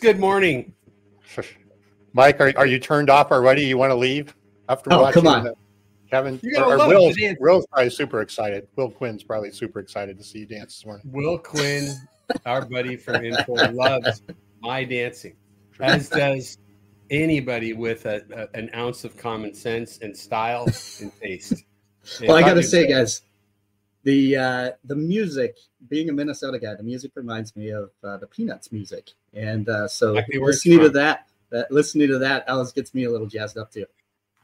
good morning. Mike, are you turned off already? You want to leave after watching? Come on. Kevin, Will's probably super excited. Will Quinn's probably super excited to see you dance this morning. Will Quinn, our buddy from Info, loves my dancing, as does anybody with an ounce of common sense and style and taste. Well, I got to say, guys, the music, being a Minnesota guy, the music reminds me of the Peanuts music, and so listening to that always gets me a little jazzed up too.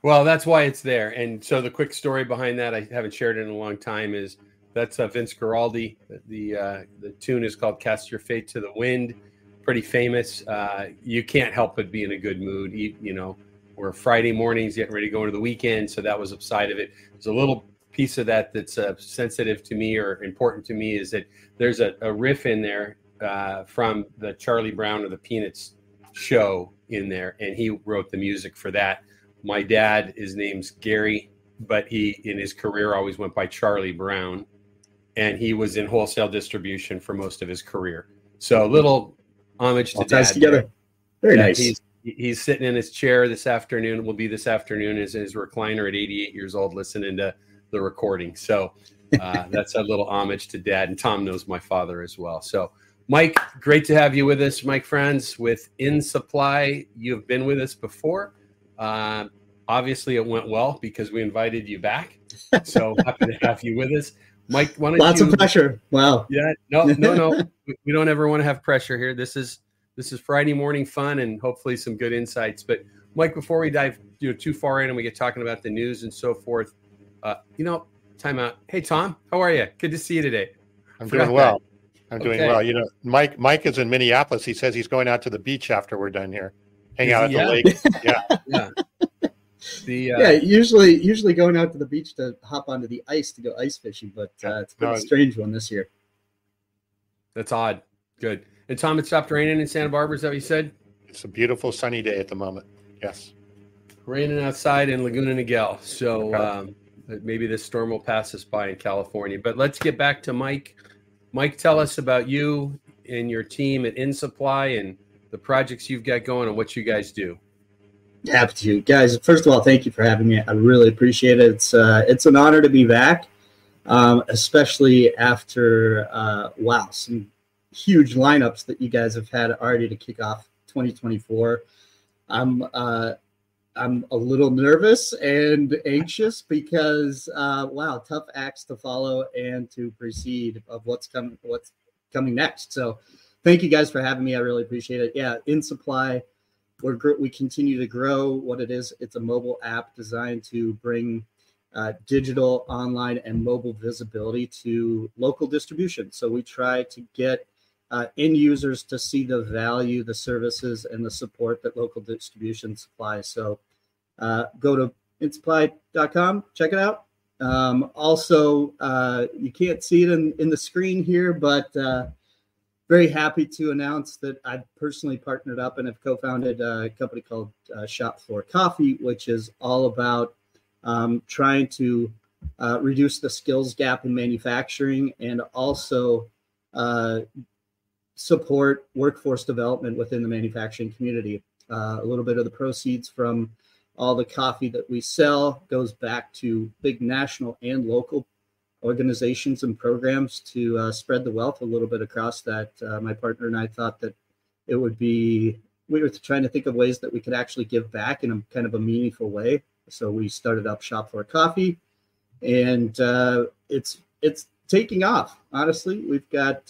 Well, that's why it's there. And so the quick story behind that, I haven't shared it in a long time, is that's Vince Guaraldi. The tune is called "Cast Your Fate to the Wind." Pretty famous. You can't help but be in a good mood. You know, we're Friday mornings getting ready to go into the weekend, so that was a side of it. There's a little piece of that that's sensitive to me or important to me, is that there's a riff in there from the Charlie Brown or the Peanuts show in there, and he wrote the music for that. My dad, his name's Gary, but he in his career always went by Charlie Brown, and he was in wholesale distribution for most of his career. So a little homage to Dad. Together. Very nice. He's sitting in his chair this afternoon. Will be this afternoon in his recliner at 88 years old, listening to the recording. So that's a little homage to Dad. And Tom knows my father as well. So Mike, great to have you with us. Mike Franz with InSupply. You've been with us before. Obviously it went well because we invited you back. So happy to have you with us. Mike, why don't Lots of pressure. Wow. Yeah, no. We don't ever want to have pressure here. This is Friday morning fun and hopefully some good insights. But Mike, before we dive too far in and we get talking about the news and so forth, time out. Hey Tom, how are you? Good to see you today. I'm doing well. Doing well. You know, Mike is in Minneapolis. He says he's going out to the beach after we're done here. Hang out at the lake. Yeah. Usually going out to the beach to hop onto the ice to go ice fishing, but it's been a strange one this year. That's odd. Good. And Tom, it stopped raining in Santa Barbara, is that what you said? It's a beautiful sunny day at the moment. Yes. Raining outside in Laguna Niguel. So maybe this storm will pass us by in California. But let's get back to Mike. Mike, tell us about you and your team at InSupply and the projects you've got going and what you guys do. Happy to. Guys, first of all, thank you for having me. I really appreciate it. It's an honor to be back, especially after, some huge lineups that you guys have had already to kick off 2024. I'm a little nervous and anxious because, tough acts to follow and to precede of what's coming next. So thank you guys for having me. I really appreciate it. Yeah, InSupply, we continue to grow what it is. It's a mobile app designed to bring digital, online, and mobile visibility to local distribution. So we try to get end users to see the value, the services, and the support that local distribution supplies. So go to insupply.com, check it out. Also, you can't see it in the screen here, but very happy to announce that I've personally partnered up and have co-founded a company called Shop Floor Coffee, which is all about trying to reduce the skills gap in manufacturing and also support workforce development within the manufacturing community. A little bit of the proceeds from all the coffee that we sell goes back to big national and local organizations and programs to spread the wealth a little bit across that. My partner and I thought that it would be, we were trying to think of ways that we could actually give back in a kind of a meaningful way. So we started up Shop Floor Coffee, and it's taking off. Honestly, we've got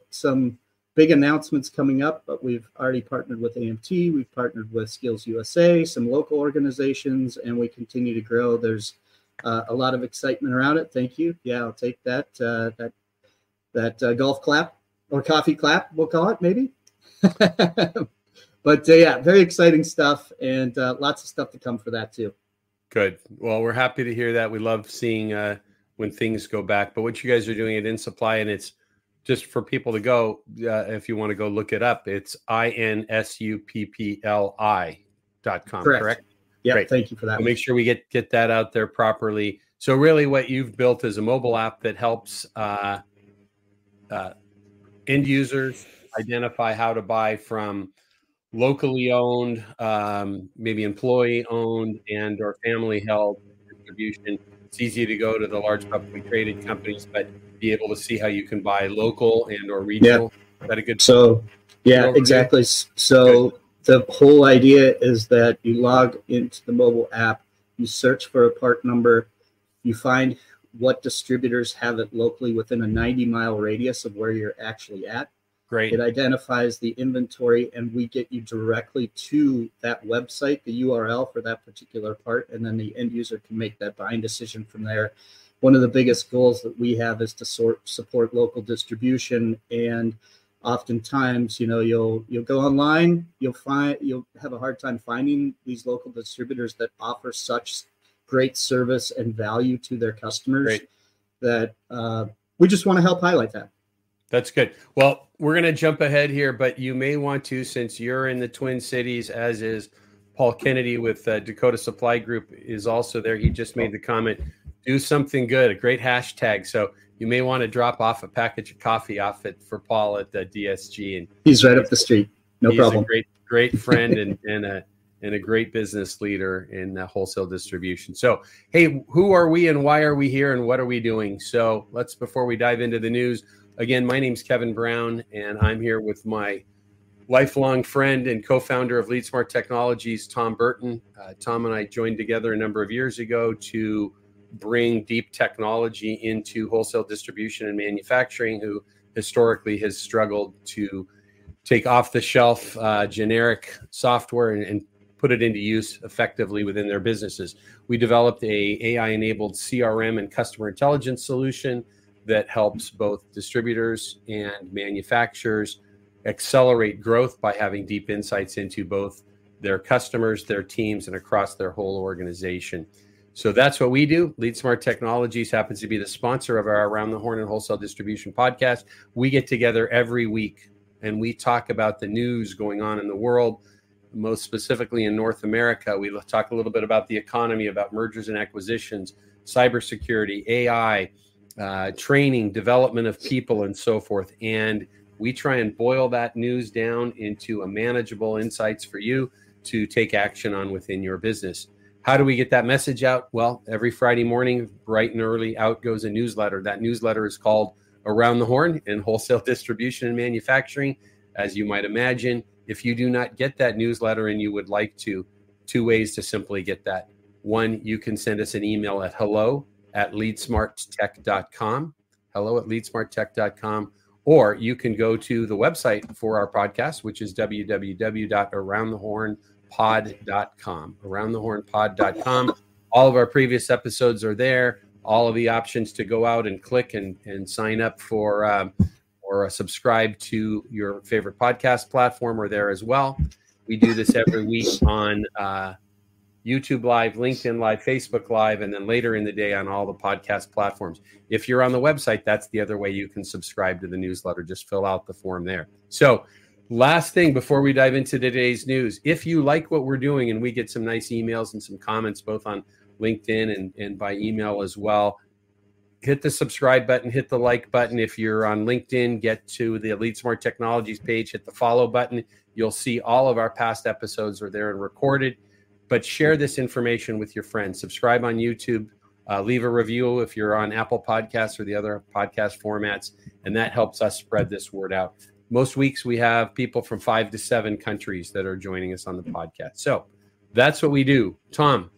some big announcements coming up, but we've already partnered with AMT, we've partnered with Skills USA, some local organizations, and we continue to grow. There's a lot of excitement around it. Thank you. Yeah, I'll take that golf clap or coffee clap, we'll call it maybe. But very exciting stuff, and lots of stuff to come for that too. Good. Well, we're happy to hear that. We love seeing when things go back. But what you guys are doing at InSupply, and it's just for people to go, if you want to go look it up, it's INSUPPLI.com, correct? Yeah, great. Thank you for that. We'll make sure we get that out there properly. So really what you've built is a mobile app that helps end users identify how to buy from locally owned, maybe employee owned and or family held distribution. It's easy to go to the large publicly traded companies, but be able to see how you can buy local and or regional. Is that a good? So, yeah, exactly. So the whole idea is that you log into the mobile app, you search for a part number, you find what distributors have it locally within a 90-mile radius of where you're actually at. Great. It identifies the inventory, and we get you directly to that website, the URL for that particular part, and then the end user can make that buying decision from there. One of the biggest goals that we have is to support local distribution, and oftentimes, you'll go online, you'll have a hard time finding these local distributors that offer such great service and value to their customers. Great. That we just want to help highlight that. That's good. Well, we're going to jump ahead here, but you may want to, since you're in the Twin Cities, as is Paul Kennedy with Dakota Supply Group is also there. He just made the comment, do something good, a great hashtag. So you may want to drop off a package of coffee off it for Paul at the DSG. And he's right up the street. No problem. He's a great friend and a great business leader in wholesale distribution. So, hey, who are we and why are we here and what are we doing? So before we dive into the news, again, my name's Kevin Brown, and I'm here with my lifelong friend and co-founder of LeadSmart Technologies, Tom Burton. Tom and I joined together a number of years ago to bring deep technology into wholesale distribution and manufacturing, who historically has struggled to take off-the-shelf generic software and put it into use effectively within their businesses. We developed a AI-enabled CRM and customer intelligence solution that helps both distributors and manufacturers accelerate growth by having deep insights into both their customers, their teams, and across their whole organization. So that's what we do. LeadSmart Technologies happens to be the sponsor of our Around the Horn and Wholesale Distribution podcast. We get together every week and we talk about the news going on in the world, most specifically in North America. We talk a little bit about the economy, about mergers and acquisitions, cybersecurity, AI, training, development of people, and so forth. And we try and boil that news down into a manageable insights for you to take action on within your business. How do we get that message out? Well, every Friday morning, bright and early, out goes a newsletter. That newsletter is called Around the Horn in Wholesale Distribution and Manufacturing. As you might imagine, if you do not get that newsletter and you would like to, two ways to simply get that. One, you can send us an email at hello@leadsmarttech.com, hello@leadsmarttech.com, or you can go to the website for our podcast, which is www.aroundthehornpod.com, aroundthehornpod.com. All of our previous episodes are there. All of the options to go out and click and sign up for or subscribe to your favorite podcast platform are there as well. We do this every week on YouTube Live, LinkedIn Live, Facebook Live, and then later in the day on all the podcast platforms. If you're on the website, that's the other way you can subscribe to the newsletter. Just fill out the form there. So last thing before we dive into today's news, if you like what we're doing, and we get some nice emails and some comments both on LinkedIn and by email as well, hit the subscribe button, hit the like button. If you're on LinkedIn, get to the LeadSmart Technologies page, hit the follow button. You'll see all of our past episodes are there and recorded. But share this information with your friends. Subscribe on YouTube. Leave a review if you're on Apple Podcasts or the other podcast formats, and that helps us spread this word out. Most weeks we have people from 5 to 7 countries that are joining us on the podcast. So that's what we do. Tom,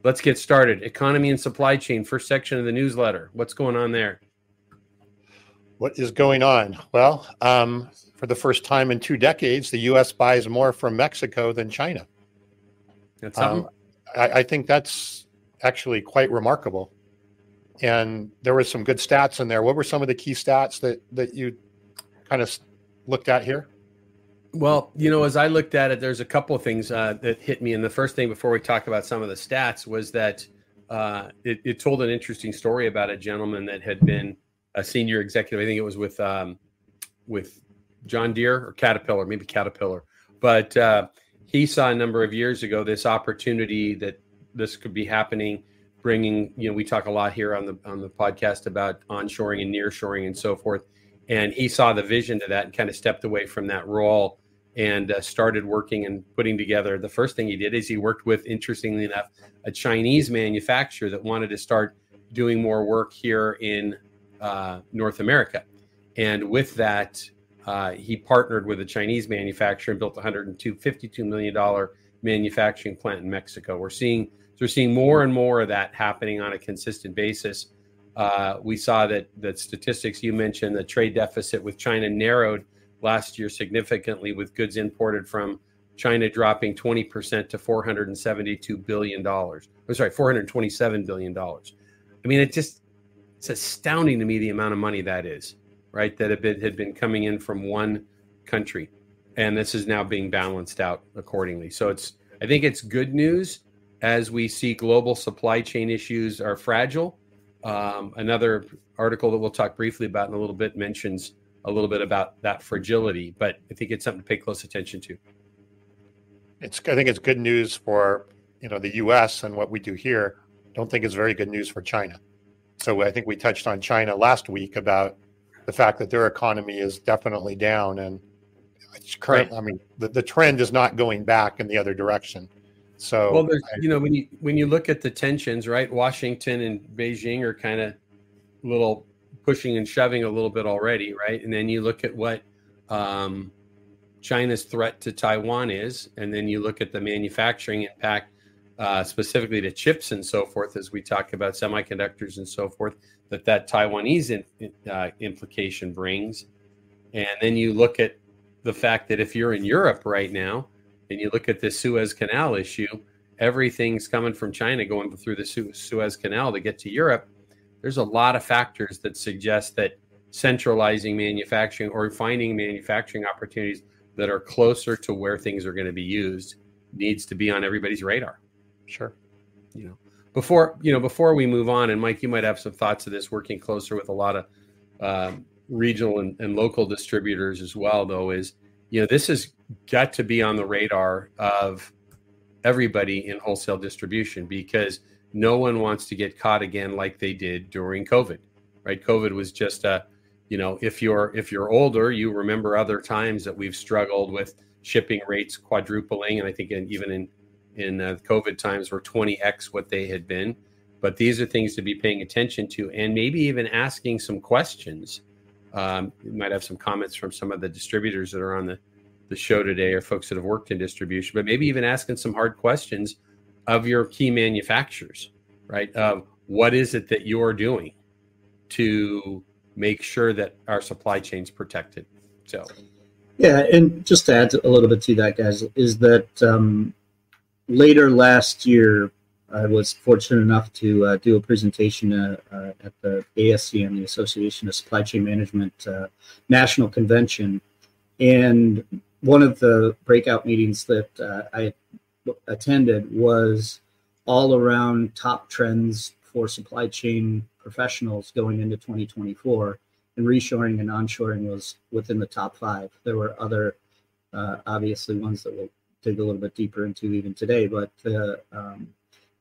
let's get started. Economy and supply chain, first section of the newsletter. What's going on there? What is going on? Well, for the first time in 2 decades, the U.S. buys more from Mexico than China. That's something. I think that's actually quite remarkable. And there were some good stats in there. What were some of the key stats that you kind of looked at here? Well, as I looked at it, there's a couple of things that hit me. And the first thing before we talk about some of the stats was that it told an interesting story about a gentleman that had been a senior executive. I think it was with John Deere or Caterpillar, maybe Caterpillar. But he saw a number of years ago this opportunity that this could be happening, bringing, we talk a lot here on the podcast about onshoring and nearshoring and so forth. And he saw the vision to that and kind of stepped away from that role and started working and putting together. The first thing he did is he worked with, interestingly enough, a Chinese manufacturer that wanted to start doing more work here in North America. And with that, he partnered with a Chinese manufacturer and built a $52 million manufacturing plant in Mexico. We're seeing more and more of that happening on a consistent basis. We saw that statistics you mentioned, the trade deficit with China narrowed last year significantly, with goods imported from China dropping 20% to $472 billion. $427 billion. I mean, it's astounding to me the amount of money that is, right? That had been coming in from one country, and this is now being balanced out accordingly. So I think it's good news as we see global supply chain issues are fragile. Another article that we'll talk briefly about in a little bit mentions a little bit about that fragility, but I think it's something to pay close attention to. I think it's good news for the U.S. and what we do here. Don't think it's very good news for China. So I think we touched on China last week about the fact that their economy is definitely down, and it's current. Right. I mean, the trend is not going back in the other direction. So, well, when you look at the tensions, right? Washington and Beijing are kind of little pushing and shoving a little bit already, right? And then you look at what China's threat to Taiwan is, and then you look at the manufacturing impact, specifically to chips and so forth, as we talk about semiconductors and so forth, that Taiwanese implication brings. And then you look at the fact that if you're in Europe right now, and you look at the Suez Canal issue, everything's coming from China going through the Suez Canal to get to Europe. There's a lot of factors that suggest that centralizing manufacturing or finding manufacturing opportunities that are closer to where things are going to be used needs to be on everybody's radar. Sure. Before we move on, and Mike, you might have some thoughts of this, working closer with a lot of regional and local distributors as well, though, is, this has got to be on the radar of everybody in wholesale distribution, because no one wants to get caught again like they did during COVID, right? COVID was just if you're older, you remember other times that we've struggled with shipping rates quadrupling, and I think even in COVID times were 20x what they had been. But these are things to be paying attention to, and maybe even asking some questions. You might have some comments from some of the distributors that are on the show today, or folks that have worked in distribution, but maybe even asking some hard questions of your key manufacturers, right? What is it that you're doing to make sure that our supply chain's protected? So, yeah, and just to add a little bit to that, guys, is that later last year, I was fortunate enough to do a presentation at the ASCM, the Association of Supply Chain Management National Convention. And one of the breakout meetings that I attended was all around top trends for supply chain professionals going into 2024. And reshoring and onshoring was within the top 5. There were other, obviously, ones that we'll dig a little bit deeper into even today, but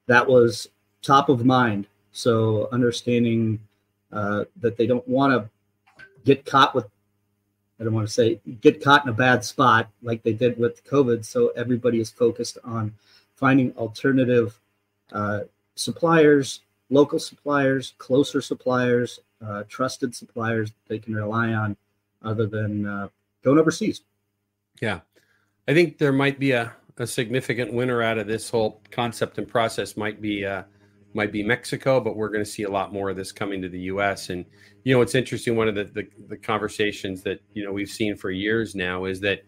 that was top of mind. So understanding that they don't want to get caught with, I don't want to say get caught in a bad spot like they did with COVID. So everybody is focused on finding alternative suppliers, local suppliers, closer suppliers, trusted suppliers they can rely on, other than going overseas. Yeah, I think there might be a significant winner out of this whole concept and process. Might be Mexico, but we're going to see a lot more of this coming to the U.S. And it's interesting. One of the conversations that we've seen for years now is that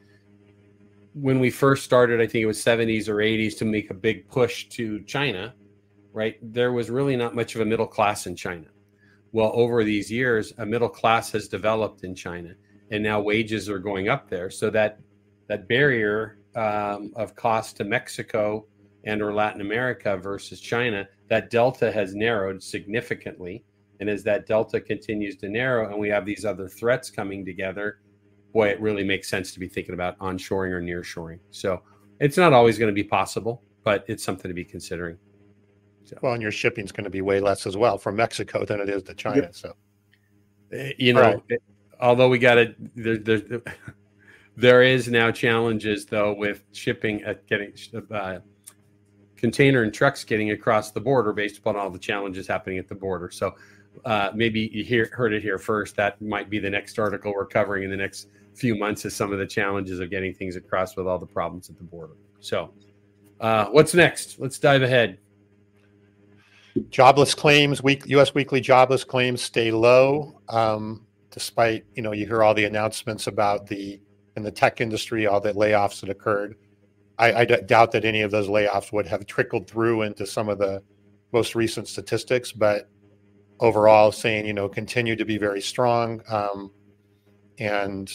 when we first started, I think it was 70s or 80s, to make a big push to China, right? There was really not much of a middle class in China. Well, over these years, a middle class has developed in China, and now wages are going up there. So that barrier of cost to Mexico and or Latin America versus China, that delta has narrowed significantly. And as that delta continues to narrow and we have these other threats coming together, boy, it really makes sense to be thinking about onshoring or nearshoring. So it's not always going to be possible, but it's something to be considering. So. Well, and your shipping is going to be way less as well from Mexico than it is to China. Yep. So, although we got to, There is now challenges though with shipping getting container and trucks getting across the border based upon all the challenges happening at the border. So maybe you heard it here first. That might be the next article we're covering in the next few months, is some of the challenges of getting things across with all the problems at the border. So what's next? Let's dive ahead. Jobless claims, U.S. weekly jobless claims stay low, despite, you hear all the announcements about in the tech industry, all the layoffs that occurred. I doubt that any of those layoffs would have trickled through into some of the most recent statistics, but overall saying, continue to be very strong. And,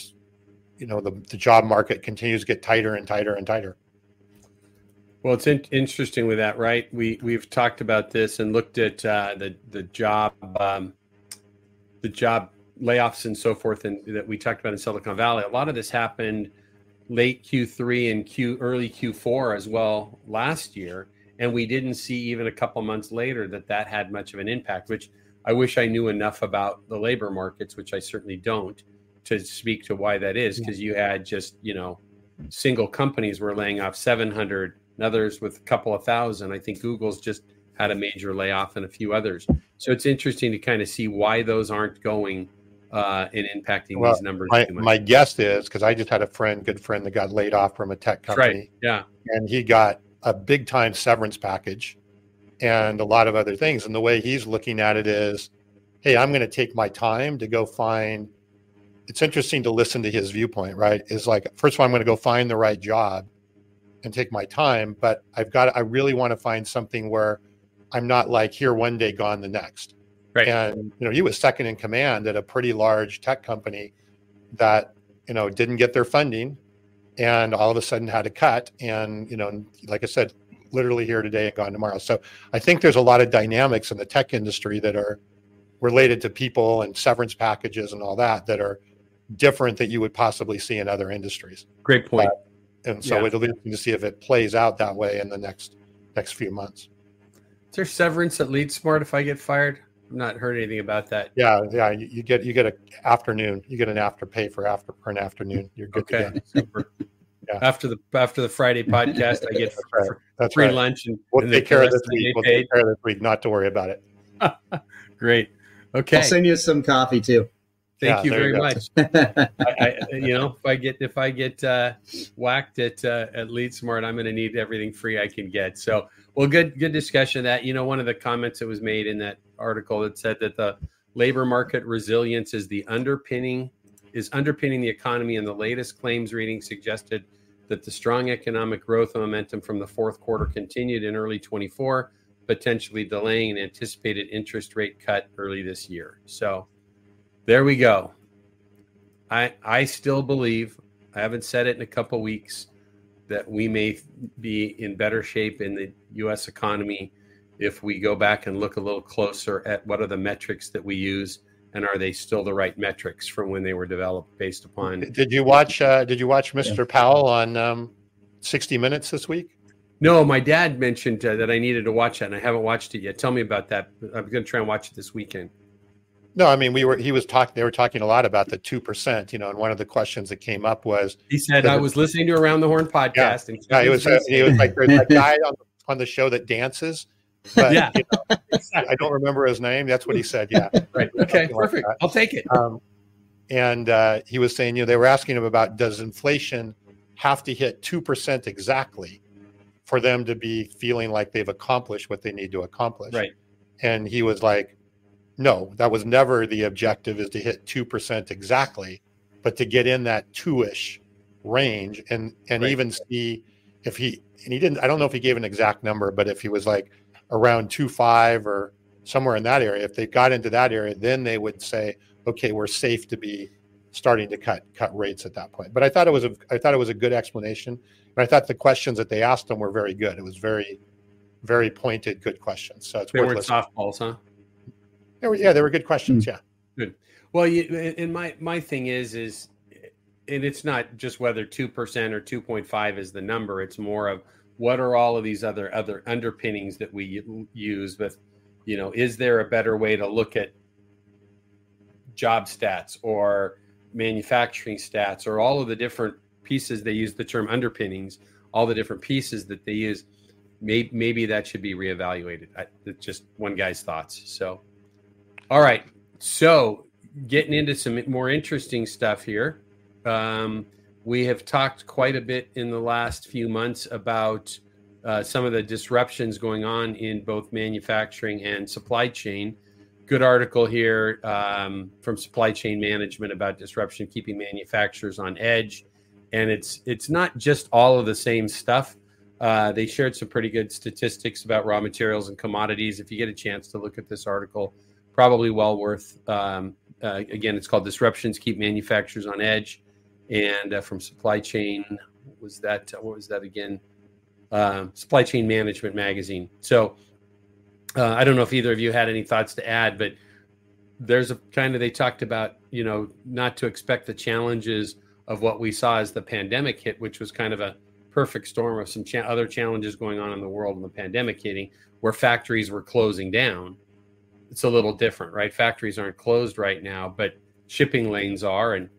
the job market continues to get tighter and tighter and tighter. Well, it's interesting with that, right? We've talked about this and looked at the job layoffs and so forth, and that we talked about in Silicon Valley. A lot of this happened late Q3 and early Q4 as well last year, and we didn't see even a couple months later that had much of an impact. Which I wish I knew enough about the labor markets, which I certainly don't, to speak to why that is. Because you had just single companies were laying off 700. Others with a couple of thousand. I think Google's just had a major layoff and a few others. So it's interesting to kind of see why those aren't going and impacting these numbers too much. My guess is, because I just had a good friend that got laid off from a tech company. Right. Yeah. And he got a big time severance package and a lot of other things. And the way he's looking at it is, hey, I'm going to take my time to go find. It's interesting to listen to his viewpoint, right? Is like, first of all, I'm going to go find the right job and take my time, but I really want to find something where I'm not like here one day, gone the next. Right. And, he was second in command at a pretty large tech company that, didn't get their funding and all of a sudden had to cut. And, like I said, literally here today and gone tomorrow. So I think there's a lot of dynamics in the tech industry that are related to people and severance packages and all that are different that you would possibly see in other industries. Great point. And so it'll be interesting to see if it plays out that way in the next few months. Is there severance at LeadSmart if I get fired? I've not heard anything about that. Yeah. You get an afternoon. You get an after pay for an afternoon. You're good. Okay. To go. Super. Yeah. After the Friday podcast, I get That's free right. lunch and we'll take care of this week. We'll take care of this week. Not to worry about it. Great. Okay. I'll send you some coffee too. Thank you very much. If I get whacked at LeadSmart, I'm going to need everything free I can get. So, well, good discussion of that. One of the comments that was made in that article that said that the labor market resilience is underpinning the economy, and the latest claims reading suggested that the strong economic growth momentum from the fourth quarter continued in early 24, potentially delaying an anticipated interest rate cut early this year. So there we go. I still believe, I haven't said it in a couple weeks, that we may be in better shape in the U.S. economy if we go back and look a little closer at what are the metrics that we use, and are they still the right metrics from when they were developed based upon. Did you watch Mr. Powell on 60 Minutes this week? No, my dad mentioned that I needed to watch that, and I haven't watched it yet. Tell me about that. I'm going to try and watch it this weekend. No, I mean, they were talking a lot about the 2%, and one of the questions that came up was, he said, I was listening to Around the Horn podcast. He was like, there's a guy on the show that dances, but I don't remember his name. That's what he said. Yeah. Right. Okay, perfect. Like, I'll take it. And he was saying, they were asking him about, does inflation have to hit 2% exactly for them to be feeling like they've accomplished what they need to accomplish? Right. And he was like, no, that was never the objective, is to hit 2% exactly, but to get in that 2-ish range and right. Even see if he didn't, I don't know if he gave an exact number, but if he was like around 2.5 or somewhere in that area, if they got into that area, then they would say, okay, we're safe to be starting to cut rates at that point. But I thought it was a good explanation. And I thought the questions that they asked him were very good. It was very, very pointed, good questions. So it's they weren't softballs, huh? They were good questions. Yeah. Good. Well, and my thing is, and it's not just whether 2% or 2.5 is the number. It's more of what are all of these other underpinnings that we use with, is there a better way to look at job stats or manufacturing stats or all of the different pieces, they use the term underpinnings, all the different pieces that they use, maybe that should be reevaluated. It's just one guy's thoughts. So, all right. So getting into some more interesting stuff here. We have talked quite a bit in the last few months about some of the disruptions going on in both manufacturing and supply chain. Good article here from Supply Chain Management about disruption keeping manufacturers on edge. And it's not just all of the same stuff. They shared some pretty good statistics about raw materials and commodities. If you get a chance to look at this article, probably well worth. Again, it's called Disruptions Keep Manufacturers on Edge. And from Supply Chain, what was that again? Supply Chain Management magazine. So I don't know if either of you had any thoughts to add, but there's they talked about, not to expect the challenges of what we saw as the pandemic hit, which was kind of a perfect storm of some other challenges going on in the world and the pandemic hitting, where factories were closing down. It's a little different, right? Factories aren't closed right now, but shipping lanes are, and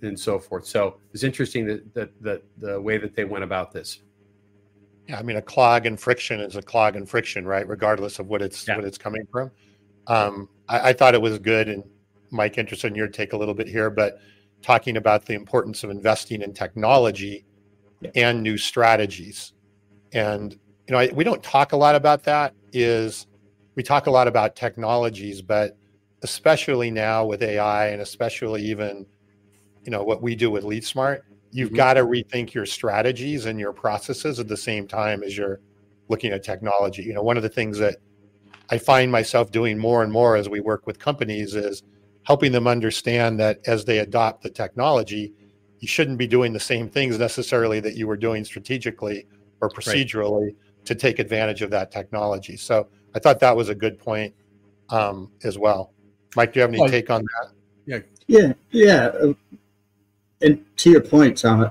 and so forth. So it's interesting that the way that they went about this. Yeah, I mean, a clog and friction is a clog and friction, right? Regardless of what it's coming from. I thought it was good, and Mike, interested in your take a little bit here, but talking about the importance of investing in technology and new strategies. And we don't talk a lot about that. We talk a lot about technologies, but especially now with AI, and especially even what we do with LeadSmart, you've got to rethink your strategies and your processes at the same time as you're looking at technology. One of the things that I find myself doing more and more as we work with companies is helping them understand that as they adopt the technology, you shouldn't be doing the same things necessarily that you were doing strategically or procedurally to take advantage of that technology. So I thought that was a good point as well. Mike, do you have any take on that? Yeah. And to your point, Tom,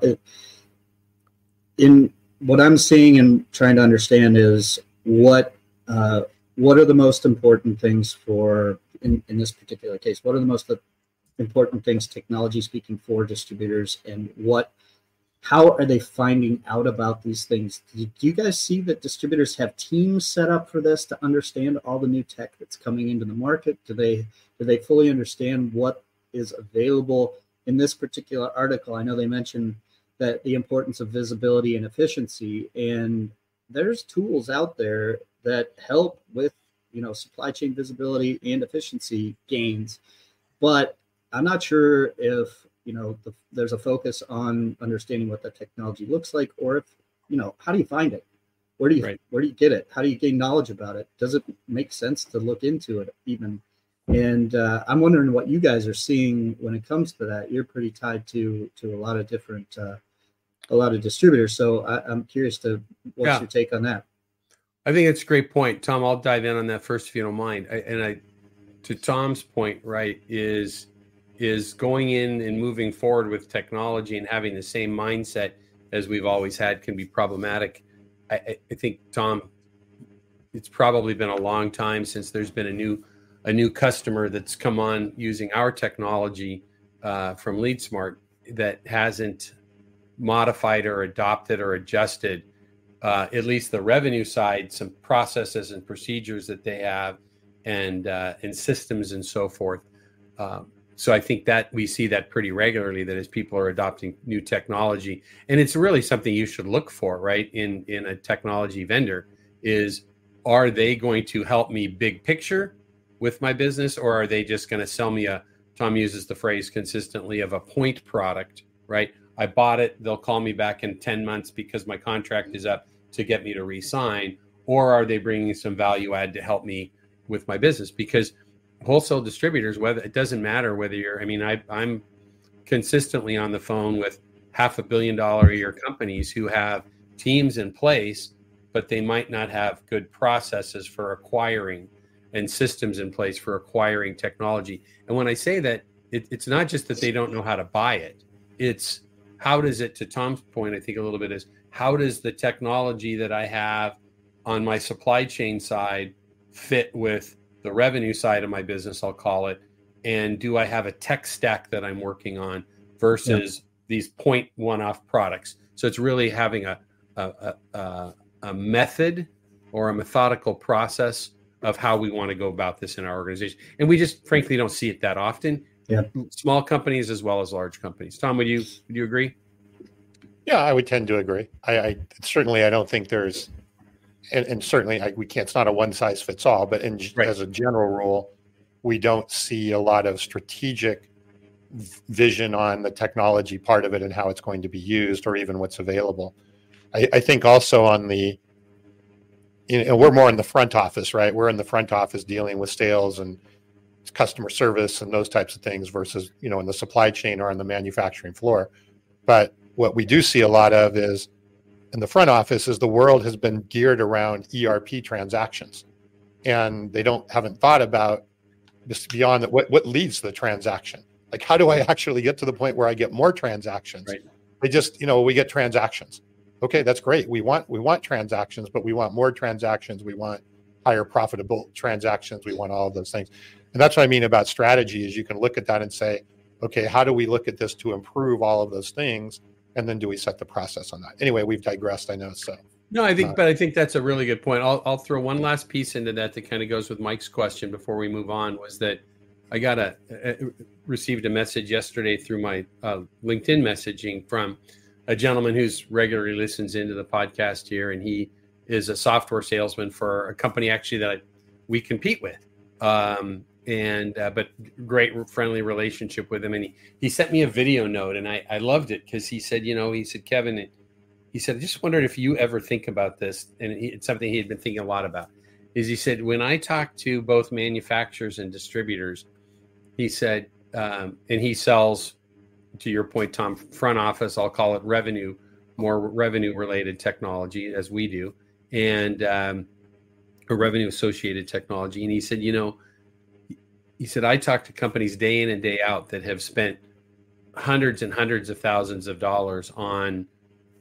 in what I'm seeing and trying to understand is what are the most important things in this particular case? What are the most important things, technology speaking, for distributors, and how are they finding out about these things? Do you guys see that distributors have teams set up for this to understand all the new tech that's coming into the market? Do they fully understand what is available? In this particular article, I know they mentioned that the importance of visibility and efficiency, and there's tools out there that help with supply chain visibility and efficiency gains, but I'm not sure if there's a focus on understanding what that technology looks like, or if how do you find it? Where do you get it? How do you gain knowledge about it? Does it make sense to look into it even? And I'm wondering what you guys are seeing when it comes to that. You're pretty tied to a lot of different distributors, so I'm curious to what's your take on that. I think it's a great point, Tom. I'll dive in on that first, if you don't mind. To Tom's point, right, is going in and moving forward with technology and having the same mindset as we've always had can be problematic. I think, Tom, it's probably been a long time since there's been a new customer that's come on using our technology from LeadSmart that hasn't modified or adopted or adjusted at least the revenue side, some processes and procedures that they have, and systems and so forth. So I think that we see that pretty regularly, that as people are adopting new technology, and it's really something you should look for, right, in a technology vendor, is, are they going to help me big picture with my business, or are they just going to sell me Tom uses the phrase consistently, of a point product, right? I bought it, they'll call me back in 10 months because my contract is up to get me to re-sign, or are they bringing some value add to help me with my business? Because wholesale distributors, it doesn't matter whether I'm consistently on the phone with $500 million a year companies who have teams in place, but they might not have good processes for acquiring and systems in place for acquiring technology. And when I say that, it's not just that they don't know how to buy it. It's how does it, to Tom's point, I think a little bit, is how does the technology that I have on my supply chain side fit with the revenue side of my business, I'll call it, and do I have a tech stack that I'm working on versus these point one-off products. So it's really having a method or a methodical process of how we want to go about this in our organization. And we just frankly don't see it that often. Yeah. Small companies as well as large companies. Tom, would you agree? Yeah, I would tend to agree. I certainly, I don't think there's, and certainly we can't, it's not a one size fits all, but as a general rule, we don't see a lot of strategic vision on the technology part of it and how it's going to be used or even what's available. I think also on the, we're more in the front office, right? We're in the front office dealing with sales and customer service and those types of things versus, in the supply chain or on the manufacturing floor. But what we do see a lot of is in the front office is the world has been geared around ERP transactions, and they haven't thought about this beyond that. What leads to the transaction? Like, how do I actually get to the point where I get more transactions? Right. They just, we get transactions. Okay, that's great. We want transactions, but we want more transactions. We want higher profitable transactions. We want all of those things. And that's what I mean about strategy is you can look at that and say, okay, how do we look at this to improve all of those things? And then do we set the process on that? Anyway, we've digressed, I know. So no, I think that's a really good point. I'll throw one last piece into that kind of goes with Mike's question before we move on, was that I received a message yesterday through my LinkedIn messaging from a gentleman who's regularly listens into the podcast here, and he is a software salesman for a company actually that we compete with, but great friendly relationship with him. And he sent me a video note, and I loved it because he said, Kevin, he said, I just wondered if you ever think about this, and it's something he had been thinking a lot about. Is he said, when I talk to both manufacturers and distributors, he said, and he sells, to your point, Tom, front office, I'll call it more revenue related technology as we do, and a revenue associated technology. And he said, I talk to companies day in and day out that have spent hundreds and hundreds of thousands of dollars on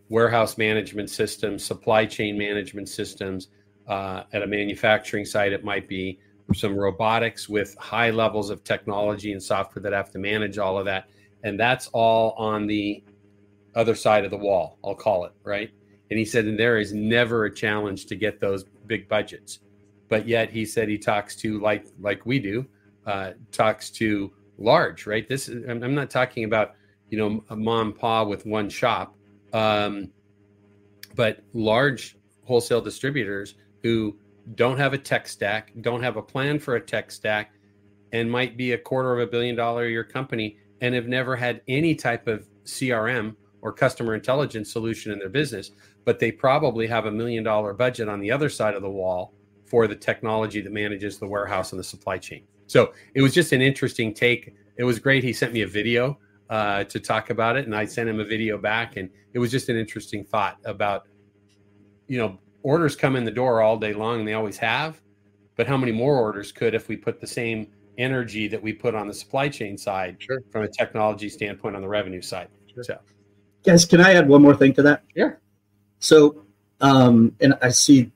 warehouse management systems, supply chain management systems. At a manufacturing site, it might be some robotics with high levels of technology and software that have to manage all of that. And that's all on the other side of the wall, I'll call it, right? And he said, and there is never a challenge to get those big budgets. But yet he said he talks to, like we do, talks to large, right? I'm not talking about, a mom and pa with one shop, but large wholesale distributors who don't have a tech stack, don't have a plan for a tech stack, and might be $250 million a year company and have never had any type of CRM or customer intelligence solution in their business, but they probably have $1 million budget on the other side of the wall for the technology that manages the warehouse and the supply chain. So it was just an interesting take. It was great. He sent me a video to talk about it, and I sent him a video back, and it was just an interesting thought about, orders come in the door all day long, and they always have, but how many more orders could if we put the same energy that we put on the supply chain side from a technology standpoint on the revenue side. So, guys, can I add one more thing to that? Sure. So, and I see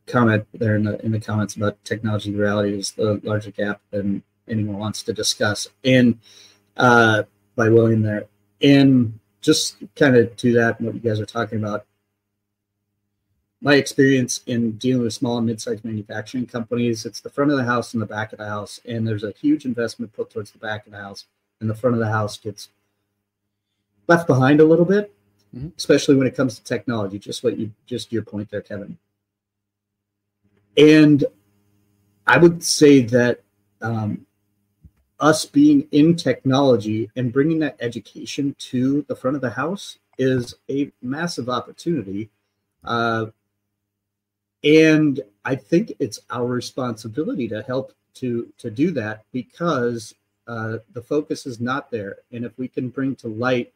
comment there in the comments about technology reality is the larger gap than anyone wants to discuss, and by William there, and just kind of to that, what you guys are talking about. My experience in dealing with small and mid-sized manufacturing companies, it's the front of the house and the back of the house, and there's a huge investment put towards the back of the house, and the front of the house gets left behind a little bit, especially when it comes to technology. Just your point there, Kevin. And I would say that us being in technology and bringing that education to the front of the house is a massive opportunity. And I think it's our responsibility to help to do that, because the focus is not there. And if we can bring to light,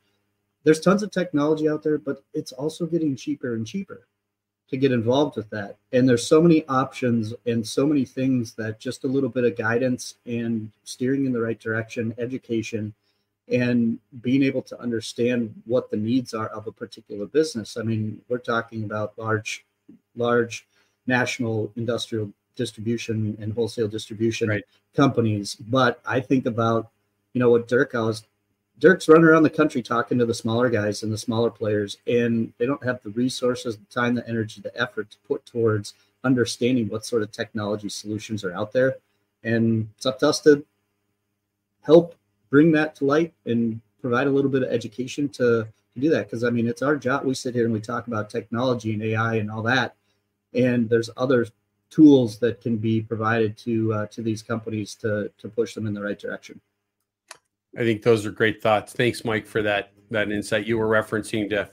there's tons of technology out there, but it's also getting cheaper and cheaper to get involved with that. And there's so many options and so many things that just a little bit of guidance and steering in the right direction, education, and being able to understand what the needs are of a particular business. I mean, we're talking about large national industrial distribution and wholesale distribution companies. But I think about, what Dirk Dirk's running around the country talking to the smaller guys and the smaller players, and they don't have the resources, the time, the energy, the effort to put towards understanding what sort of technology solutions are out there. And it's up to us to help bring that to light and provide a little bit of education to do that. Because, I mean, it's our job. We sit here and we talk about technology and AI and all that, and there's other tools that can be provided to these companies to push them in the right direction. I think those are great thoughts. Thanks, Mike, for that insight. You were referencing to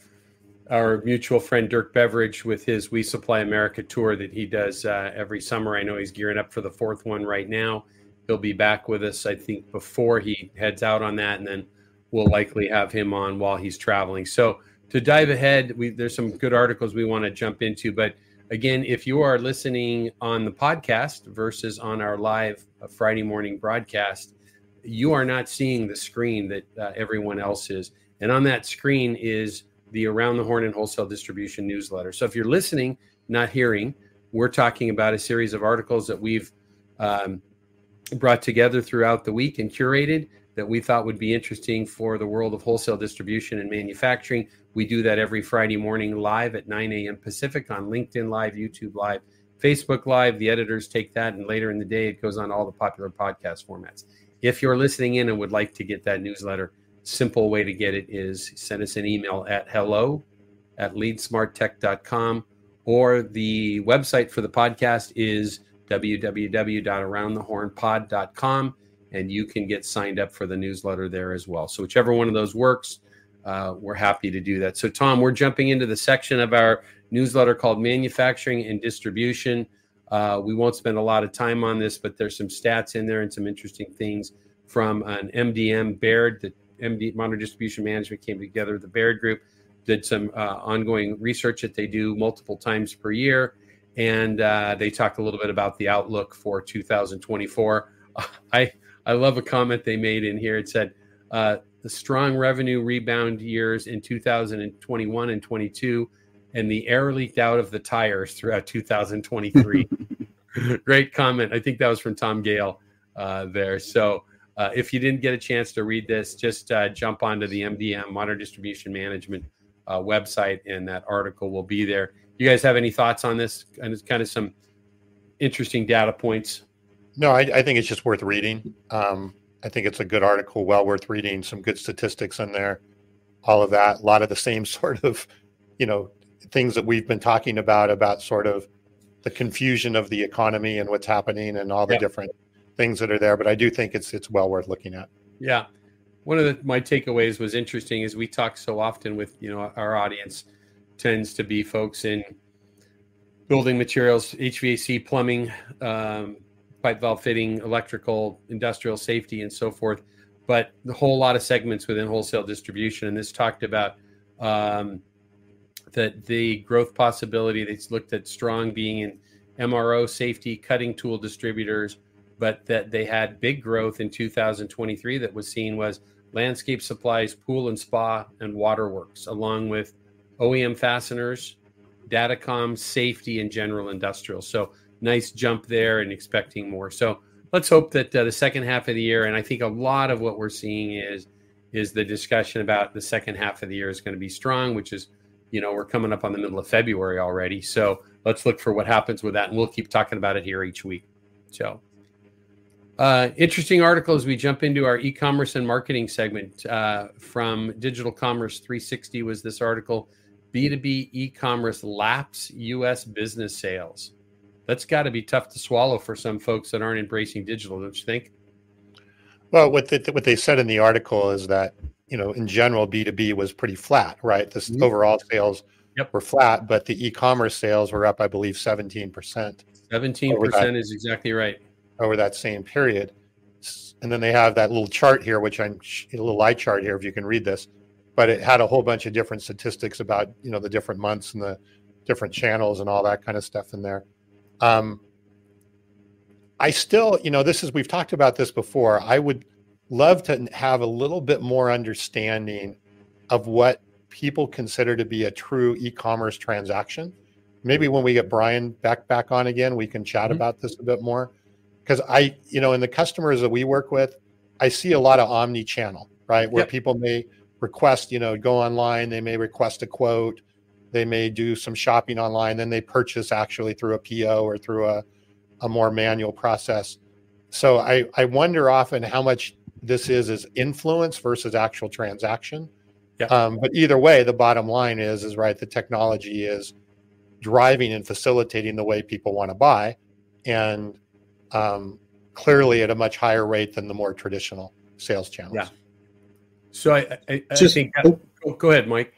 our mutual friend Dirk Beveridge with his We Supply America tour that he does every summer. I know he's gearing up for the 4th one right now. He'll be back with us, I think, before he heads out on that, and then we'll likely have him on while he's traveling. So to dive ahead, there's some good articles we want to jump into. But again, if you are listening on the podcast versus on our live Friday morning broadcast, you are not seeing the screen that everyone else is. And on that screen is the Around the Horn and Wholesale Distribution newsletter. So if you're listening, not hearing, we're talking about a series of articles that we've brought together throughout the week and curated that we thought would be interesting for the world of wholesale distribution and manufacturing. We do that every Friday morning live at 9 a.m. Pacific on LinkedIn Live, YouTube Live, Facebook Live. The editors take that, and later in the day, it goes on all the popular podcast formats. If you're listening in and would like to get that newsletter, simple way to get it is send us an email at hello@leadsmarttech.com, or the website for the podcast is www.aroundthehornpod.com, and you can get signed up for the newsletter there as well. So whichever one of those works, we're happy to do that. So Tom, we're jumping into the section of our newsletter called Manufacturing and Distribution. We won't spend a lot of time on this, but there's some stats in there and some interesting things from an MDM Baird. The MD Modern Distribution Management came together. The Baird Group did some ongoing research that they do multiple times per year, and they talked a little bit about the outlook for 2024. I love a comment they made in here. It said, the strong revenue rebound years in 2021 and 22, and the air leaked out of the tires throughout 2023. Great comment. I think that was from Tom Gale there. So if you didn't get a chance to read this, just jump onto the MDM, Modern Distribution Management website, and that article will be there. You guys have any thoughts on this? And it's kind of some interesting data points. No, I think it's just worth reading. I think it's a good article, well worth reading, some good statistics in there, all of that. A lot of the same sort of, things that we've been talking about sort of the confusion of the economy and what's happening and all the different things that are there. But I do think it's well worth looking at. Yeah. One of my takeaways was interesting is we talk so often with, our audience tends to be folks in building materials, HVAC, plumbing, pipe valve fitting, electrical, industrial safety, and so forth, but the whole lot of segments within wholesale distribution. And this talked about that the growth possibility. They looked at strong being in MRO, safety, cutting tool distributors, but that they had big growth in 2023 that was seen was landscape supplies, pool and spa, and waterworks, along with OEM fasteners, datacom, safety, and general industrial. So nice jump there and expecting more. So let's hope that the second half of the year, and I think a lot of what we're seeing is the discussion about the second half of the year is going to be strong, which is, we're coming up on the middle of February already. So let's look for what happens with that, and we'll keep talking about it here each week. So interesting article as we jump into our e-commerce and marketing segment from Digital Commerce 360 was this article, B2B e-commerce laps U.S. business sales. That's got to be tough to swallow for some folks that aren't embracing digital, don't you think? Well, what they said in the article is that, in general, B2B was pretty flat, right? The overall sales were flat, but the e-commerce sales were up, I believe, 17%. 17% is exactly right. Over that same period. And then they have that little chart here, which a little eye chart here, if you can read this, but it had a whole bunch of different statistics about, the different months and the different channels and all that kind of stuff in there. I still, we've talked about this before. I would love to have a little bit more understanding of what people consider to be a true e-commerce transaction. Maybe when we get Brian back on again, we can chat about this a bit more. Because in the customers that we work with, I see a lot of omni-channel, right? Where Yep. people may request, go online, they may request a quote, they may do some shopping online, then they purchase actually through a PO or through a more manual process. So I wonder often how much this is influence versus actual transaction. Yep. But either way, the bottom line is right, the technology is driving and facilitating the way people want to buy, and clearly at a much higher rate than the more traditional sales channels. Yeah. So I think go ahead, Mike.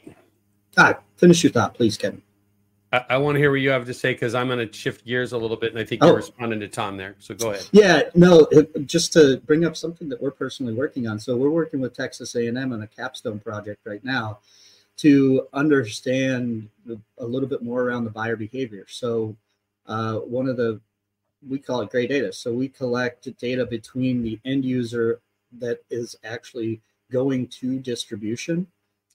Finish your thought, please, Kevin. I want to hear what you have to say, because I'm going to shift gears a little bit, and I think you're responding to Tom there. So go ahead. Yeah, no, just to bring up something that we're personally working on. So we're working with Texas A&M on a capstone project right now to understand a little bit more around the buyer behavior. So we call it gray data. So we collect data between the end user that is actually going to distribution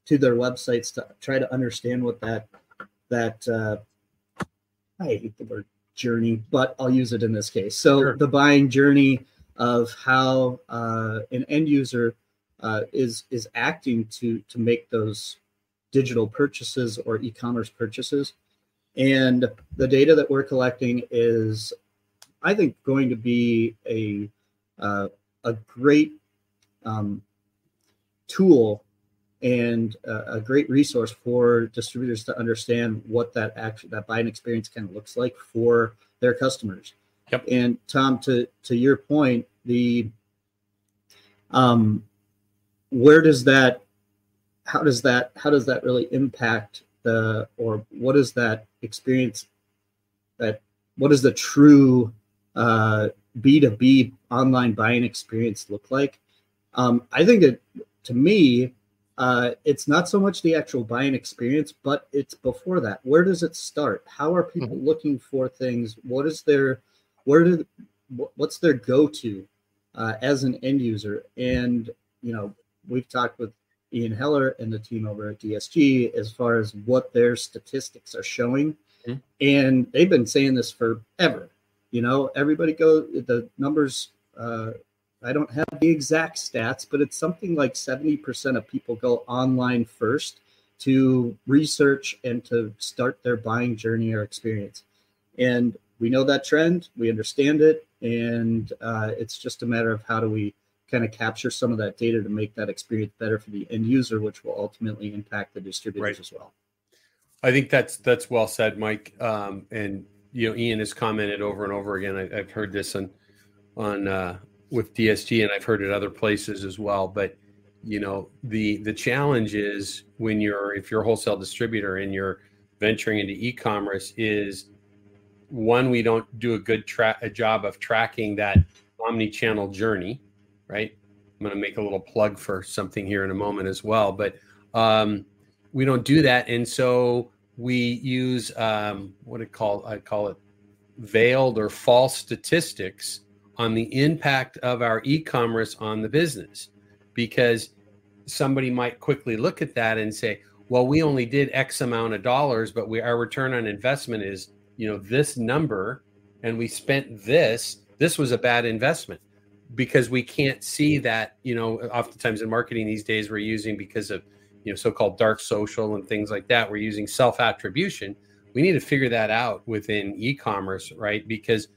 to their websites to try to understand what that I hate the word journey, but I'll use it in this case. So sure. The buying journey of how an end user is acting to make those digital purchases or e-commerce purchases. And the data that we're collecting is, I think, going to be a great tool and a great resource for distributors to understand what that buying experience kind of looks like for their customers. Yep. And Tom, to your point, how does that really impact what is that experience, what does the true B2B online buying experience look like? I think to me, it's not so much the actual buying experience, but it's before that. Where does it start? How are people looking for things? What's their go-to as an end user? And, we've talked with Ian Heller and the team over at DSG as far as what their statistics are showing. Mm-hmm. And they've been saying this forever. Everybody the numbers, I don't have the exact stats, but it's something like 70% of people go online first to research and to start their buying journey or experience. And we know that trend, we understand it, and it's just a matter of how do we kind of capture some of that data to make that experience better for the end user, which will ultimately impact the distributors as well. I think that's well said, Mike. And Ian has commented over and over again. I've heard this on with DSG, and I've heard it other places as well. But the challenge is if you're a wholesale distributor and you're venturing into e-commerce, is one, we don't do a good job of tracking that omni-channel journey, right? I'm going to make a little plug for something here in a moment as well, but we don't do that, and so we use I call it veiled or false statistics on the impact of our e-commerce on the business, because somebody might quickly look at that and say, well, we only did X amount of dollars, but our return on investment is, this number, and we spent this was a bad investment, because we can't see that, oftentimes in marketing these days we're using, because of, so-called dark social and things like that, we're using self-attribution. We need to figure that out within e-commerce, right? Because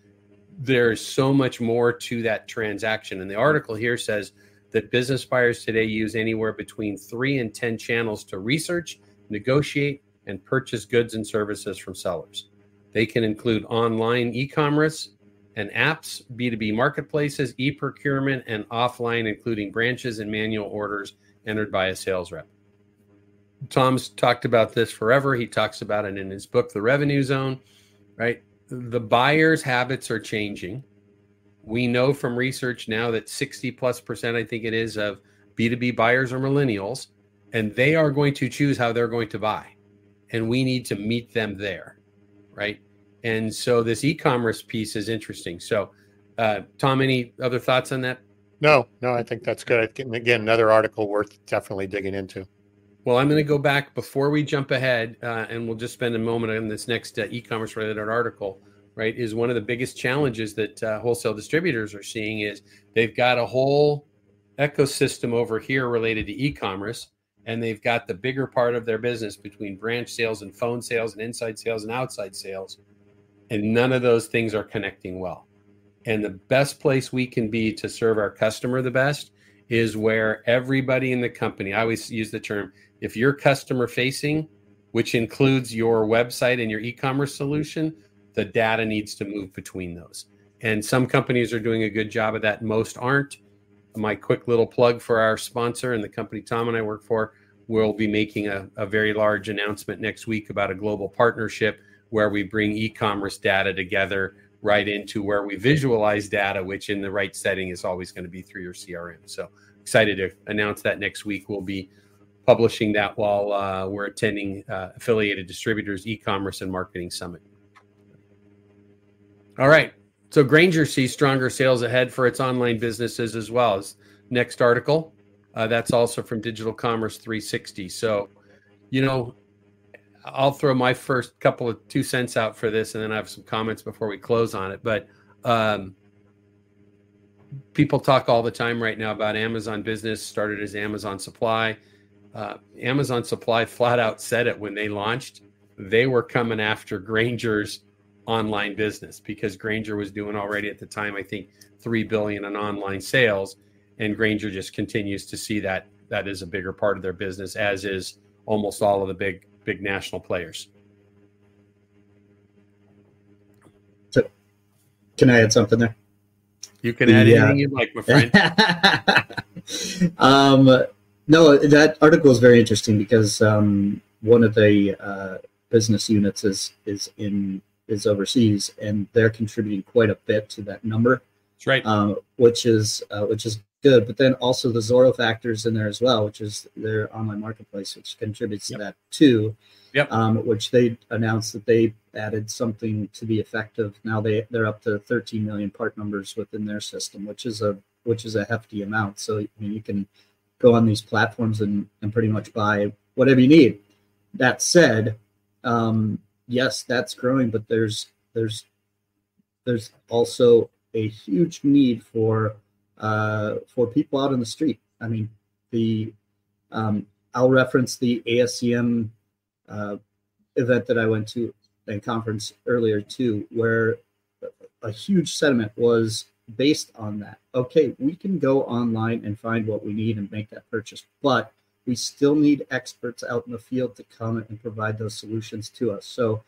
there's so much more to that transaction. And the article here says that business buyers today use anywhere between 3 and 10 channels to research, negotiate, and purchase goods and services from sellers. They can include online e-commerce and apps, B2B marketplaces, e-procurement, and offline, including branches and manual orders entered by a sales rep. Tom's talked about this forever. He talks about it in his book, The Revenue Zone, right? The buyer's habits are changing. We know from research now that 60+%, I think it is, of B2B buyers are millennials, and they are going to choose how they're going to buy. And we need to meet them there, right? And so this e-commerce piece is interesting. So, Tom, any other thoughts on that? No, I think that's good. Again, another article worth definitely digging into. Well, I'm going to go back before we jump ahead, and we'll just spend a moment on this next e-commerce related article, right? Is one of the biggest challenges that wholesale distributors are seeing is they've got a whole ecosystem over here related to e-commerce, and they've got the bigger part of their business between branch sales and phone sales and inside sales and outside sales, and none of those things are connecting well. And the best place we can be to serve our customer the best is where everybody in the company, I always use the term, if you're customer facing, which includes your website and your e-commerce solution, the data needs to move between those. And some companies are doing a good job of that. Most aren't. My quick little plug for our sponsor and the company Tom and I work for, we'll be making a very large announcement next week about a global partnership where we bring e-commerce data together right into where we visualize data, which in the right setting is always going to be through your CRM. So excited to announce that next week. We'll be publishing that while we're attending Affiliated Distributors e-commerce and marketing summit. All right. So Grainger sees stronger sales ahead for its online businesses as well. As next article, that's also from Digital Commerce 360. So, you know, I'll throw my first couple of 2 cents out for this, and then I have some comments before we close on it. But people talk all the time right now about Amazon Business, started as Amazon Supply. Amazon Supply flat out said it when they launched. They were coming after Grainger's online business because Grainger was doing already at the time, I think, $3 billion in online sales. And Grainger just continues to see that is a bigger part of their business, as is almost all of the big national players. So, can I add something there? You can add anything you'd like, my friend. No, that article is very interesting because one of the business units is overseas, and they're contributing quite a bit to that number. That's right. Which is good. But then also the Zorro factors in there as well, which is their online marketplace, which contributes to that too. Yep. Which they announced that they added something to the effect of now they're up to 13 million part numbers within their system, which is a hefty amount. So I mean, you can go on these platforms and pretty much buy whatever you need. That said, yes, that's growing, but there's also a huge need for people out on the street. I mean, I'll reference the ASCM event that I went to and conference earlier too, where a huge sentiment was based on that. Okay, we can go online and find what we need and make that purchase, but we still need experts out in the field to come and provide those solutions to us. So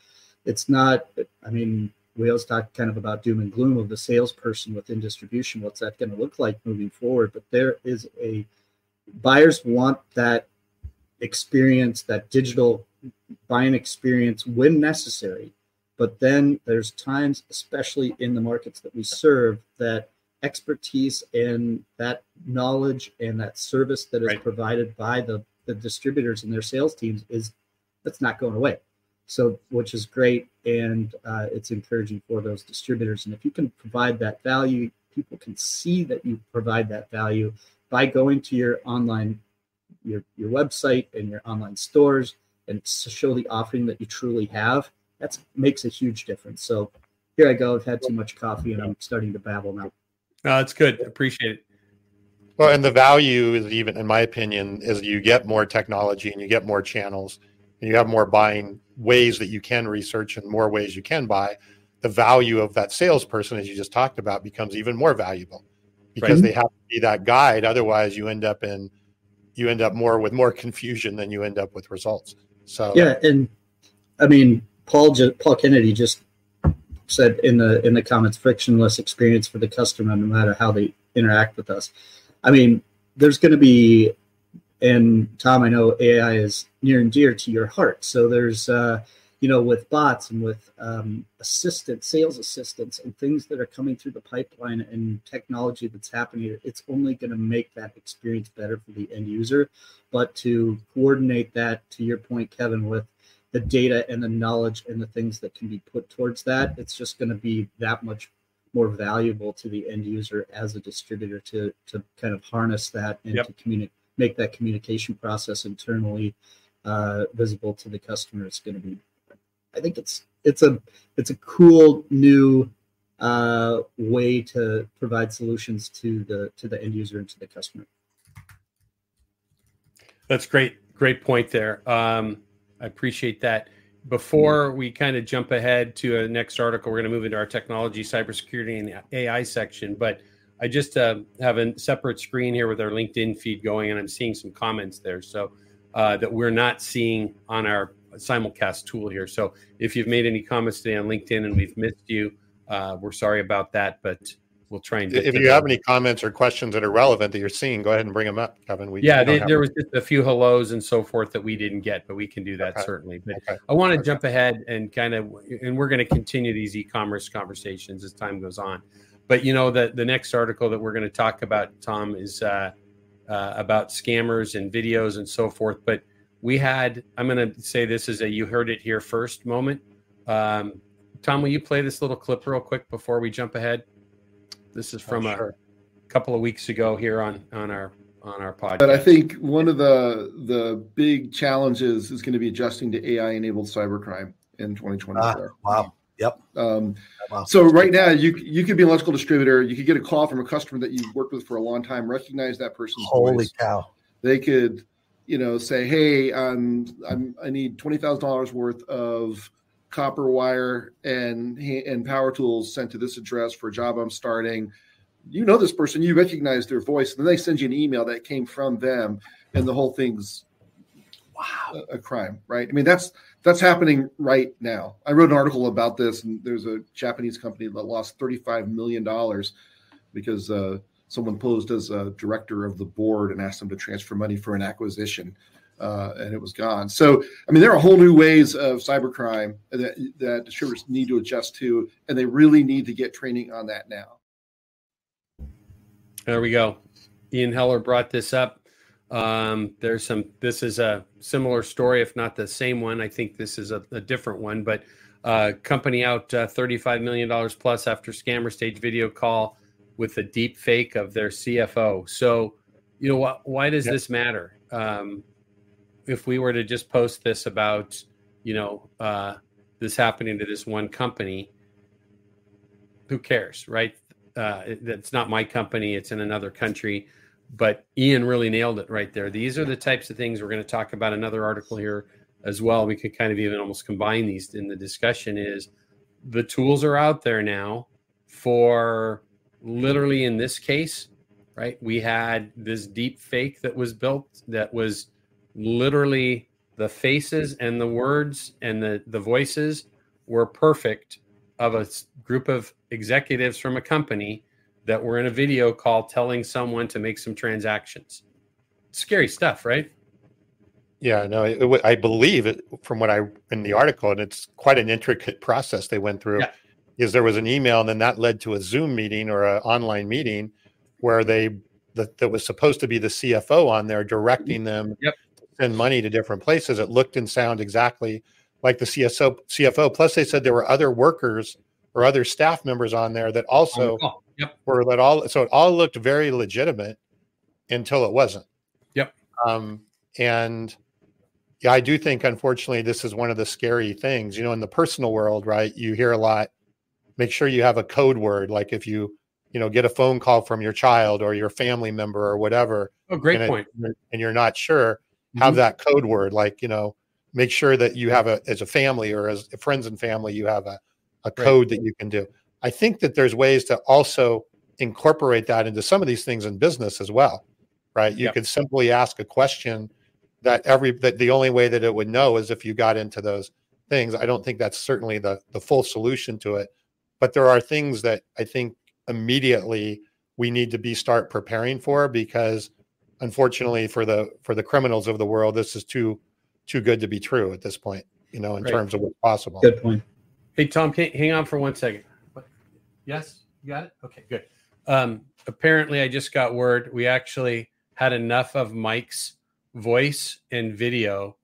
it's not, I mean, we always talk kind of about doom and gloom of the salesperson within distribution. What's that going to look like moving forward? But there is buyers want that experience, that digital buying experience when necessary. But then there's times, especially in the markets that we serve, that expertise and that knowledge and that service that is provided by the distributors and their sales teams that's not going away. So, which is great, and it's encouraging for those distributors. And if you can provide that value, people can see that you provide that value by going to your online, your website and your online stores, and show the offering that you truly have. That makes a huge difference. So here I go. I've had too much coffee, and I'm starting to babble now. No, that's good. Appreciate it. Well, and the value is, even in my opinion, is you get more technology and you get more channels and you have more buying ways that you can research and more ways you can buy. The value of that salesperson, as you just talked about, becomes even more valuable because they have to be that guide. Otherwise, you end up more with more confusion than you end up with results. So yeah, and I mean, Paul Kennedy just said in the comments, frictionless experience for the customer, no matter how they interact with us. I mean, there's going to be, and Tom, I know AI is near and dear to your heart. So there's, with bots and with sales assistants and things that are coming through the pipeline and technology that's happening, it's only going to make that experience better for the end user. But to coordinate that, to your point, Kevin, with the data and the knowledge and the things that can be put towards that, it's just going to be that much more valuable to the end user as a distributor to kind of harness that and to make that communication process internally visible to the customer. It's going to be, I think it's a cool new way to provide solutions to the end user and to the customer. That's great. Great point there. I appreciate that. Before we kind of jump ahead to a next article, we're going to move into our technology, cybersecurity, and AI section. But I just have a separate screen here with our LinkedIn feed going, and I'm seeing some comments there. So that we're not seeing on our simulcast tool here. So if you've made any comments today on LinkedIn and we've missed you, we're sorry about that, but we'll try and get if you have any comments or questions that are relevant that you're seeing, go ahead and bring them up, Kevin. There was just a few hellos and so forth that we didn't get, but we can do that certainly. But I want to jump ahead and we're going to continue these e-commerce conversations as time goes on. But the next article that we're going to talk about, Tom, is about scammers and videos and so forth. But I'm going to say this is a you heard it here first moment. Tom, will you play this little clip real quick before we jump ahead? This is from a couple of weeks ago here on our podcast. But I think one of the big challenges is going to be adjusting to AI-enabled cybercrime in 2024. Wow. Yep. Wow. So right now, you could be an electrical distributor. You could get a call from a customer that you've worked with for a long time, recognize that person's voice. Holy cow. They could, say, hey, I need $20,000 worth of copper wire and power tools sent to this address for a job I'm starting. This person, you recognize their voice, and then they send you an email that came from them, and the whole thing's a crime, right? I mean, that's happening right now. I wrote an article about this, and there's a Japanese company that lost $35 million because someone posed as a director of the board and asked them to transfer money for an acquisition. And it was gone. So, I mean, there are whole new ways of cybercrime that distributors need to adjust to, and they really need to get training on that now. There we go. Ian Heller brought this up. This is a similar story, if not the same one. I think this is a different one, but company out $35 million plus after scammer stage video call with a deep fake of their CFO. So, why does this matter? If we were to just post this about, this happening to this one company, who cares, right? That's not my company. It's in another country. But Ian really nailed it right there. These are the types of things we're going to talk about. Another article here as well. We could kind of even almost combine these in the discussion. Is the tools are out there now for literally in this case, right? We had this deep fake that was built that was literally the faces and the words and the voices were perfect of a group of executives from a company that were in a video call telling someone to make some transactions. Scary stuff, right? Yeah, no, I believe it from what I in the article, and it's quite an intricate process they went through. Yeah. Is there was an email, and then that led to a Zoom meeting or an online meeting where that was supposed to be the CFO on there directing them to send money to different places. It looked and sounded exactly like the CFO. Plus, they said there were other workers or other staff members on there that also were that all. So it all looked very legitimate until it wasn't. Yep. And yeah, I do think, unfortunately, this is one of the scary things, in the personal world, right? You hear a lot, make sure you have a code word. Like if you get a phone call from your child or your family member or whatever. Oh, great point. And you're not sure, have that code word. Like, make sure that you have as a family or as friends and family, you have a code that you can do. I think that there's ways to also incorporate that into some of these things in business as well, right? You could simply ask a question that the only way that it would know is if you got into those things. I don't think that's certainly the full solution to it, but there are things that I think immediately we need to start preparing for, because unfortunately for the criminals of the world, this is too good to be true at this point, in terms of what's possible. Good point. Hey, Tom, hang on for 1 second. Yes, you got it? Okay, good. Apparently I just got word we actually had enough of Mike's voice and video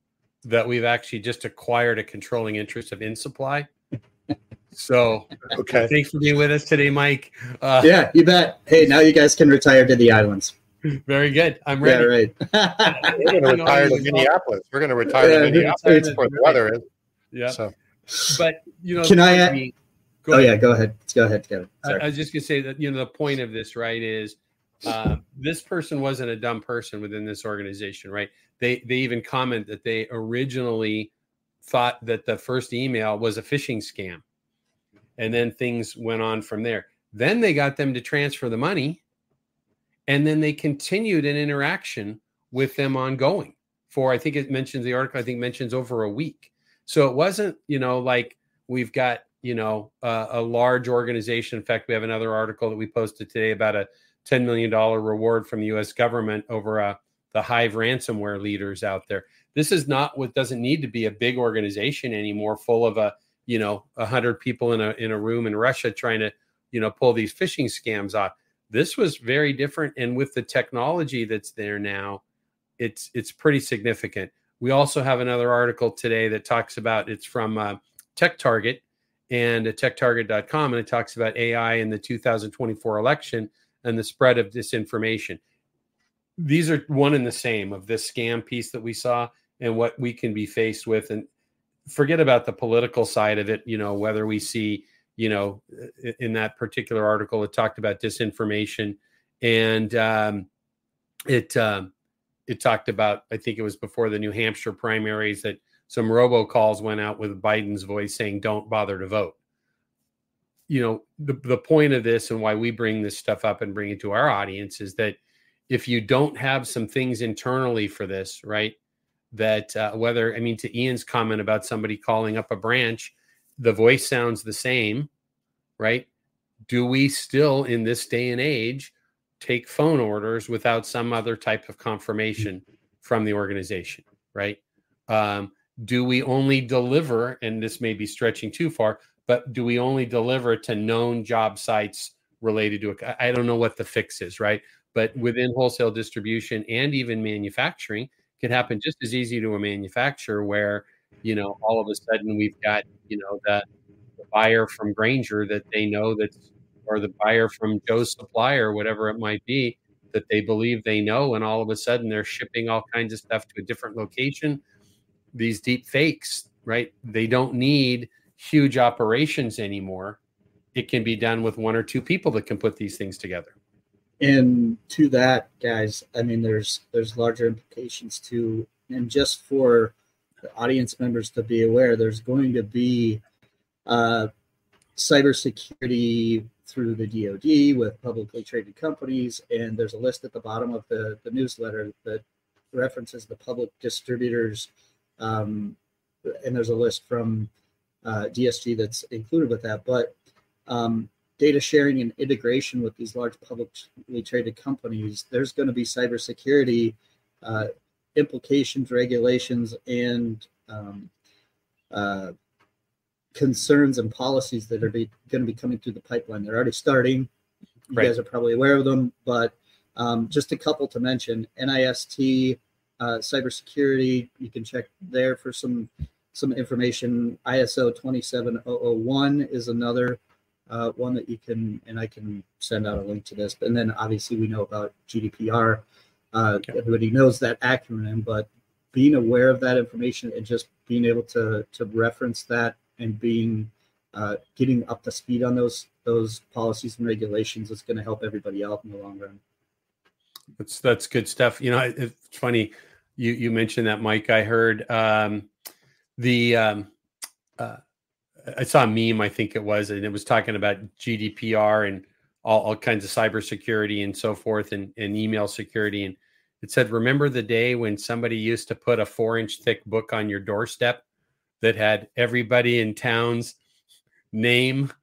that we've actually just acquired a controlling interest of InSupply. So, okay. Thanks for being with us today, Mike. Yeah, you bet. Hey, now you guys can retire to the islands. Very good. I'm ready. Yeah, right. We're going to retire to Minneapolis. We're going to retire to Minneapolis where the weather is. Yeah. So. But, can I? Go ahead. Go ahead, Kevin. I was just going to say that, the point of this, right, is this person wasn't a dumb person within this organization, right? They even comment that they originally thought that the first email was a phishing scam. And then things went on from there. Then they got them to transfer the money. And then they continued an interaction with them ongoing for, I think it mentions, the article, I think mentions over a week. So it wasn't, like we've got, a large organization. In fact, we have another article that we posted today about a $10 million reward from the U.S. government over the Hive ransomware leaders out there. This is not what doesn't need to be a big organization anymore, full of 100 people in a room in Russia trying to, pull these phishing scams off. This was very different. And with the technology that's there now, it's pretty significant. We also have another article today that talks about, it's from Tech Target and techtarget.com, and it talks about AI in the 2024 election and the spread of disinformation. These are one and the same, of this scam piece that we saw and what we can be faced with. And forget about the political side of it, whether we see, in that particular article, it talked about disinformation, and it talked about, I think it was before the New Hampshire primaries, that some robocalls went out with Biden's voice saying, "Don't bother to vote." The point of this and why we bring this stuff up and bring it to our audience is that if you don't have some things internally for this, right, that to Ian's comment about somebody calling up a branch, the voice sounds the same, right? Do we still, in this day and age, take phone orders without some other type of confirmation from the organization, right? Do we only deliver, and this may be stretching too far, but do we only deliver to known job sites related to it? I don't know what the fix is, right? But within wholesale distribution and even manufacturing, it can happen just as easy to a manufacturer where, all of a sudden we've got, the buyer from Grainger that they know that's, or the buyer from Joe's Supplier, whatever it might be, that they believe they know, and all of a sudden they're shipping all kinds of stuff to a different location. These deep fakes, right? They don't need huge operations anymore. It can be done with one or two people that can put these things together. And to that, guys, I mean, there's larger implications too. And just for the audience members to be aware, there's going to be cybersecurity through the DoD with publicly traded companies. And there's a list at the bottom of the newsletter that references the public distributors. And there's a list from DSG that's included with that. But data sharing and integration with these large publicly traded companies, there's going to be cybersecurity implications, regulations, and concerns and policies that are going to be coming through the pipeline. They're already starting. You guys are probably aware of them, but just a couple to mention. NIST, cybersecurity, you can check there for some information. ISO 27001 is another one that you can, and I can send out a link to this. And then obviously we know about GDPR. Everybody knows that acronym, but being aware of that information and just being able to reference that and being getting up to speed on those policies and regulations is going to help everybody out in the long run. That's good stuff. It's funny you mentioned that, Mike. I heard I saw a meme, I think it was, and it was talking about GDPR and all kinds of cybersecurity and so forth, and email security. And it said, remember the day when somebody used to put a 4-inch thick book on your doorstep that had everybody in town's name,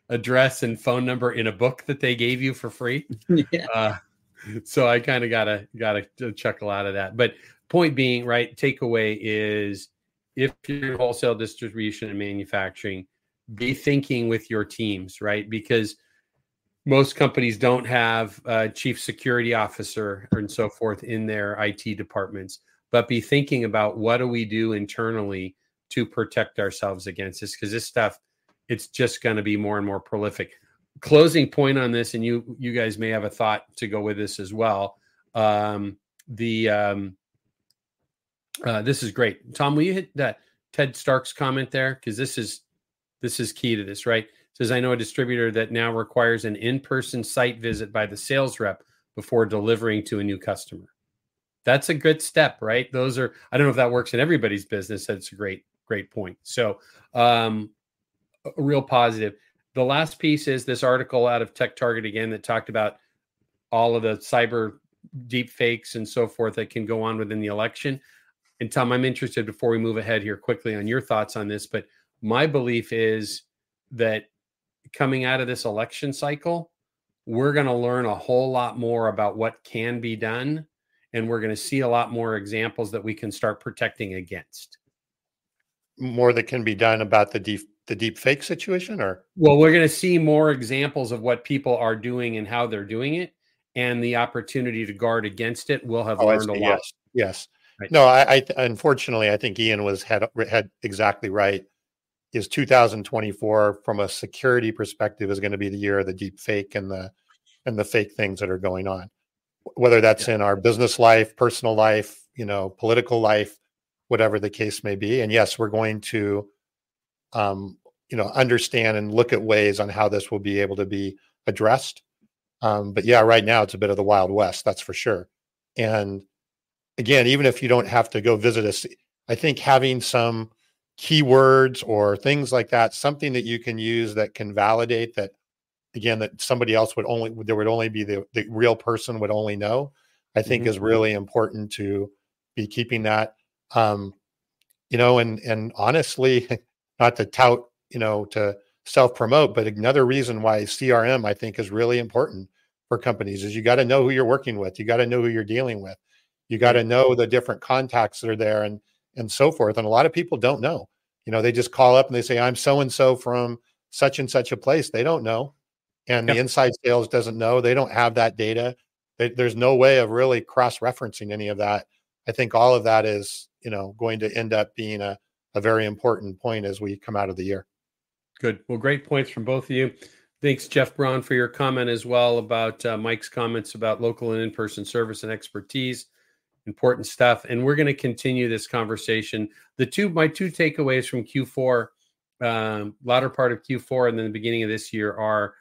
address, and phone number in a book that they gave you for free? Yeah. So I kind of got a chuckle out of that. But point being, right, takeaway is, if you're in wholesale distribution and manufacturing, be thinking with your teams, right? Because most companies don't have a chief security officer and so forth in their IT departments, but be thinking about, what do we do internally to protect ourselves against this? Because this stuff, it's just going to be more and more prolific. Closing point on this, and you guys may have a thought to go with this as well. This is great. Tom, will you hit that Ted Stark's comment there? Because this is key to this, right? It says, I know a distributor that now requires an in-person site visit by the sales rep before delivering to a new customer. That's a good step, right? Those are, I don't know if that works in everybody's business. That's a great point. So a real positive. The last piece is this article out of Tech Target again that talked about all of the cyber deep fakes and so forth that can go on within the election. And Tom, I'm interested, before we move ahead here quickly, on your thoughts on this. But my belief is that coming out of this election cycle, we're going to learn a whole lot more about what can be done. And we're going to see a lot more examples that we can start protecting against. More that can be done about the deep fake situation, or? Well, we're going to see more examples of what people are doing and how they're doing it, and the opportunity to guard against it. We'll have learned a lot. Yes. Right. No, I unfortunately, I think Ian had exactly right. Is 2024 from a security perspective is going to be the year of the deep fake and the fake things that are going on, whether that's in our business life, personal life, political life, whatever the case may be. And yes, we're going to, understand and look at ways on how this will be able to be addressed. But yeah, right now it's a bit of the Wild West, that's for sure. And again, even if you don't have to go visit us, I think having some keywords or things like that, something that you can use that can validate that, again, that somebody else there would only be the real person would only know, I think is really important to be keeping that, and honestly, not to tout, to self-promote, but another reason why CRM, I think, is really important for companies is you got to know who you're working with. You got to know who you're dealing with. You got to know the different contacts that are there and so forth. And a lot of people don't know. They just call up and they say, I'm so-and-so from such and such a place. They don't know. And the inside sales doesn't know. They don't have that data. There's no way of really cross-referencing any of that. I think all of that is, going to end up being a very important point as we come out of the year. Good. Well, great points from both of you. Thanks, Jeff Braun, for your comment as well about Mike's comments about local and in-person service and expertise. Important stuff. And we're going to continue this conversation. My two takeaways from Q4, latter part of Q4 and then the beginning of this year, are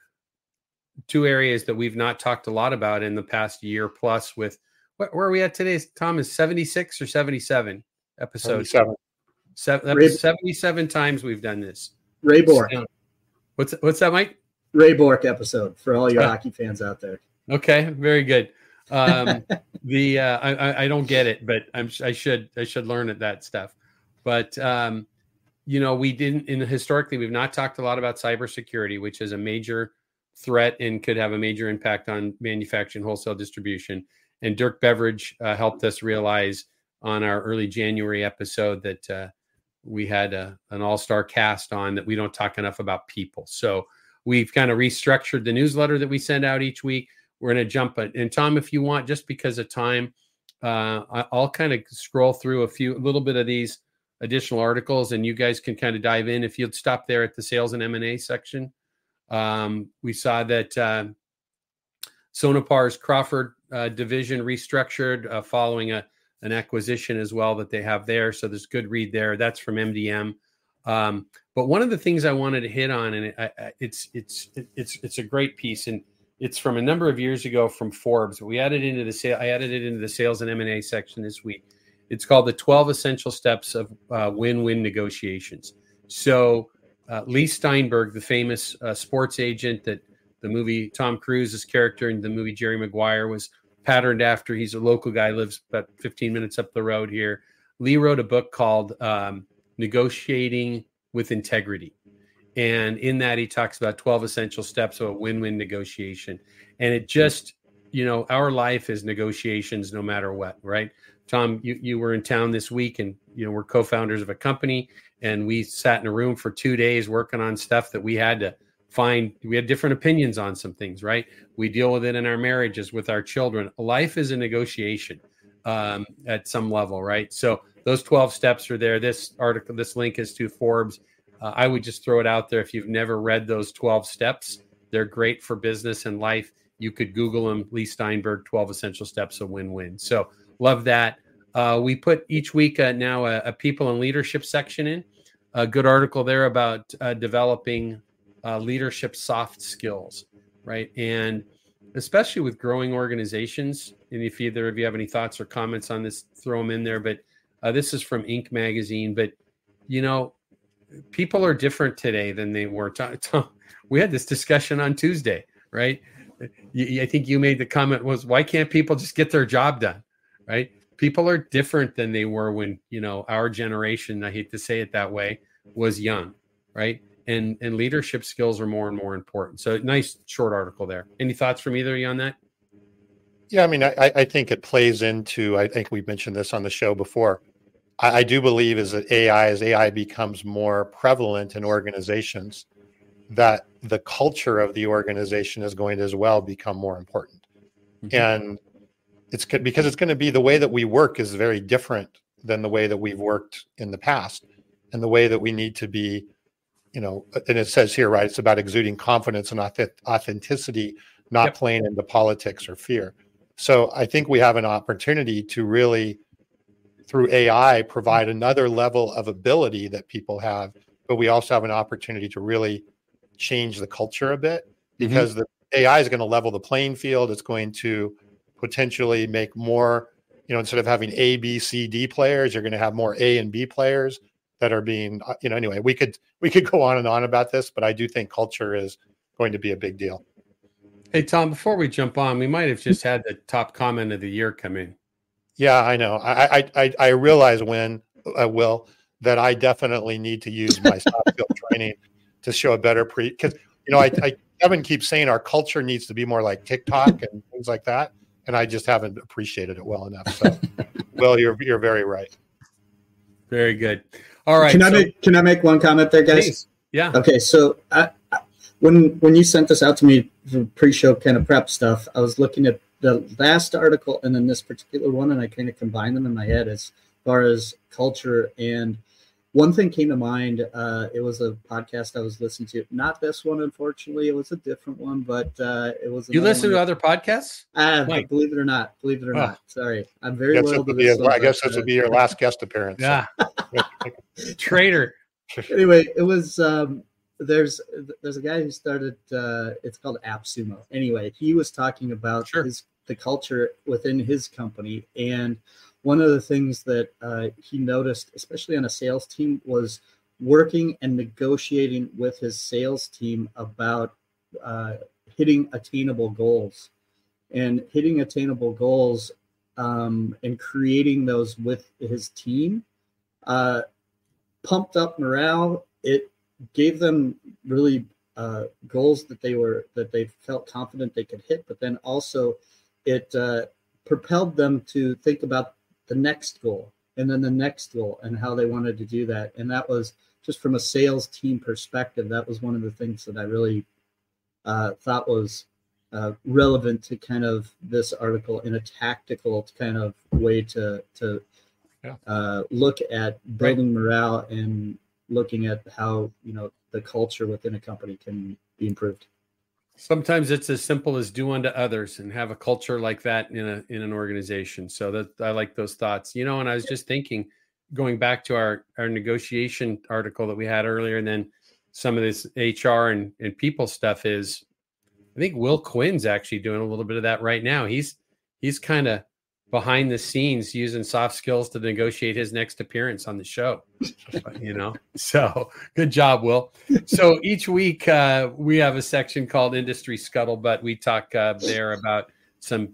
two areas that we've not talked a lot about in the past year plus. With where are we at today? Tom, is 76 or 77 episodes? 77 times we've done this. Ray Bork. What's that, Mike? Ray Bork episode for all your hockey fans out there. Okay, very good. I don't get it, but I should learn at that stuff. But we didn't, historically, we've not talked a lot about cybersecurity, which is a major threat and could have a major impact on manufacturing, wholesale distribution. And Dirk Beveridge helped us realize on our early January episode that we had an all-star cast on that we don't talk enough about people. So we've kind of restructured the newsletter that we send out each week. We're going to jump it. And Tom, if you want, just because of time, I'll kind of scroll through a little bit of these additional articles, and you guys can kind of dive in. If you'd stop there at the sales and M&A section, we saw that Sonopar's Crawford division restructured following an acquisition as well that they have there. So there's good read there. That's from MDM. But one of the things I wanted to hit on, and it's a great piece, and it's from a number of years ago from Forbes. I added it into the sales and M&A section this week. It's called the 12 Essential Steps of Win-Win Negotiations. So Lee Steinberg, the famous sports agent that the movie Tom Cruise's character in the movie Jerry Maguire was patterned after. He's a local guy, lives about 15 minutes up the road here. Lee wrote a book called Negotiating with Integrity. And in that, he talks about 12 essential steps of a win-win negotiation. And it just, our life is negotiations no matter what, right? Tom, you were in town this week, and, we're co-founders of a company, and we sat in a room for 2 days working on stuff that we had to find. We had different opinions on some things, right? We deal with it in our marriages, with our children. Life is a negotiation at some level, right? So those 12 steps are there. This link is to Forbes. I would just throw it out there. If you've never read those 12 steps, they're great for business and life. You could Google them, Lee Steinberg, 12 Essential Steps of Win-Win. So love that. We put each week now a people and leadership section in. A good article there about developing leadership soft skills, right? And especially with growing organizations. And if either of you have any thoughts or comments on this, throw them in there. But this is from Inc. magazine. But, people are different today than they were. We had this discussion on Tuesday, right? I think you made the comment was, why can't people just get their job done, right? People are different than they were when, our generation, I hate to say it that way, was young, right? And leadership skills are more and more important. So nice short article there. Any thoughts from either of you on that? Yeah, I mean, I think it plays into, I think we've mentioned this on the show before. I do believe as AI becomes more prevalent in organizations, that the culture of the organization is going to as well become more important. Mm-hmm. And it's because it's going to be the way that we work is very different than the way that we've worked in the past, and the way that we need to be, and it says here, right, it's about exuding confidence and authenticity, not playing into politics or fear. So I think we have an opportunity to really, through AI, provide another level of ability that people have, but we also have an opportunity to really change the culture a bit, because the AI is going to level the playing field. It's going to potentially make more, instead of having A, B, C, D players, you're going to have more A and B players that are being, anyway, we could go on and on about this, but I do think culture is going to be a big deal. Hey, Tom, before we jump on, we might have just had the top comment of the year come in. Yeah, I know. I realize Will, that I definitely need to use my soft skill training to show a better because, Kevin keeps saying our culture needs to be more like TikTok and things like that. And I just haven't appreciated it well enough. So, Will, you're very right. Very good. All right. Can I make one comment there, guys? Please. Yeah. Okay. So when you sent this out to me for pre-show kind of prep stuff, I was looking at the last article and then this particular one, and I kind of combined them in my head as far as culture. And one thing came to mind. It was a podcast I was listening to. Not this one, unfortunately. It was a different one, but it was. You listen to other podcasts? Believe it or not. Sorry, I'm very loyal to this. I guess this would be your last guest appearance. Yeah, traitor. Anyway, it was. There's a guy who started. It's called AppSumo. Anyway, he was talking about the culture within his company, and one of the things that he noticed, especially on a sales team, was working and negotiating with his sales team about hitting attainable goals, and creating those with his team pumped up morale. It gave them really goals that they felt confident they could hit, but then also it propelled them to think about the next goal and then the next goal and how they wanted to do that. And that was just from a sales team perspective. That was one of the things that I really thought was relevant to kind of this article in a tactical kind of way to look at building morale and looking at how, the culture within a company can be improved. Sometimes it's as simple as do unto others and have a culture like that in an organization. So that I like those thoughts, and I was just thinking, going back to our negotiation article that we had earlier, and then some of this HR and people stuff is, I think Will Quinn's actually doing a little bit of that right now. He's kind of behind the scenes using soft skills to negotiate his next appearance on the show, so good job, Will. So each week we have a section called Industry Scuttlebutt. We talk there about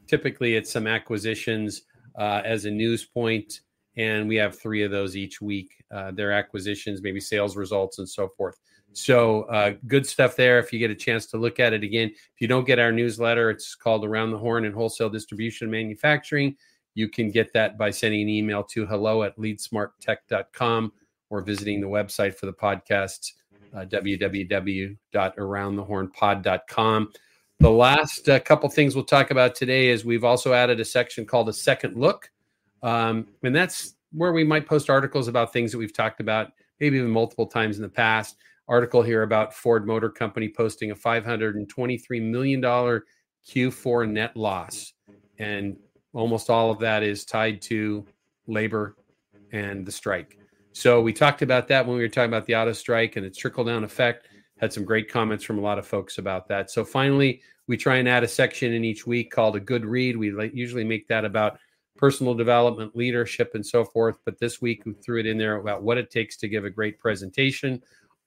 typically it's some acquisitions as a news point. And we have 3 of those each week. Their acquisitions, maybe sales results and so forth. So good stuff there. If you get a chance to look at it again, if you don't get our newsletter, it's called Around the Horn in Wholesale Distribution and Manufacturing. You can get that by sending an email to hello@leadsmarttech.com or visiting the website for the podcasts, www.aroundthehornpod.com. The last couple things we'll talk about today is we've also added a section called A Second Look. And that's where we might post articles about things that we've talked about, maybe even multiple times in the past. Article here about Ford Motor Company posting a $523 million Q4 net loss. And almost all of that is tied to labor and the strike. So we talked about that when we were talking about the auto strike and its trickle-down effect, Had some great comments from a lot of folks about that. So finally, we try and add a section in each week called a good read. We usually make that about personal development, leadership, and so forth. But this week we threw it in there about what it takes to give a great presentation.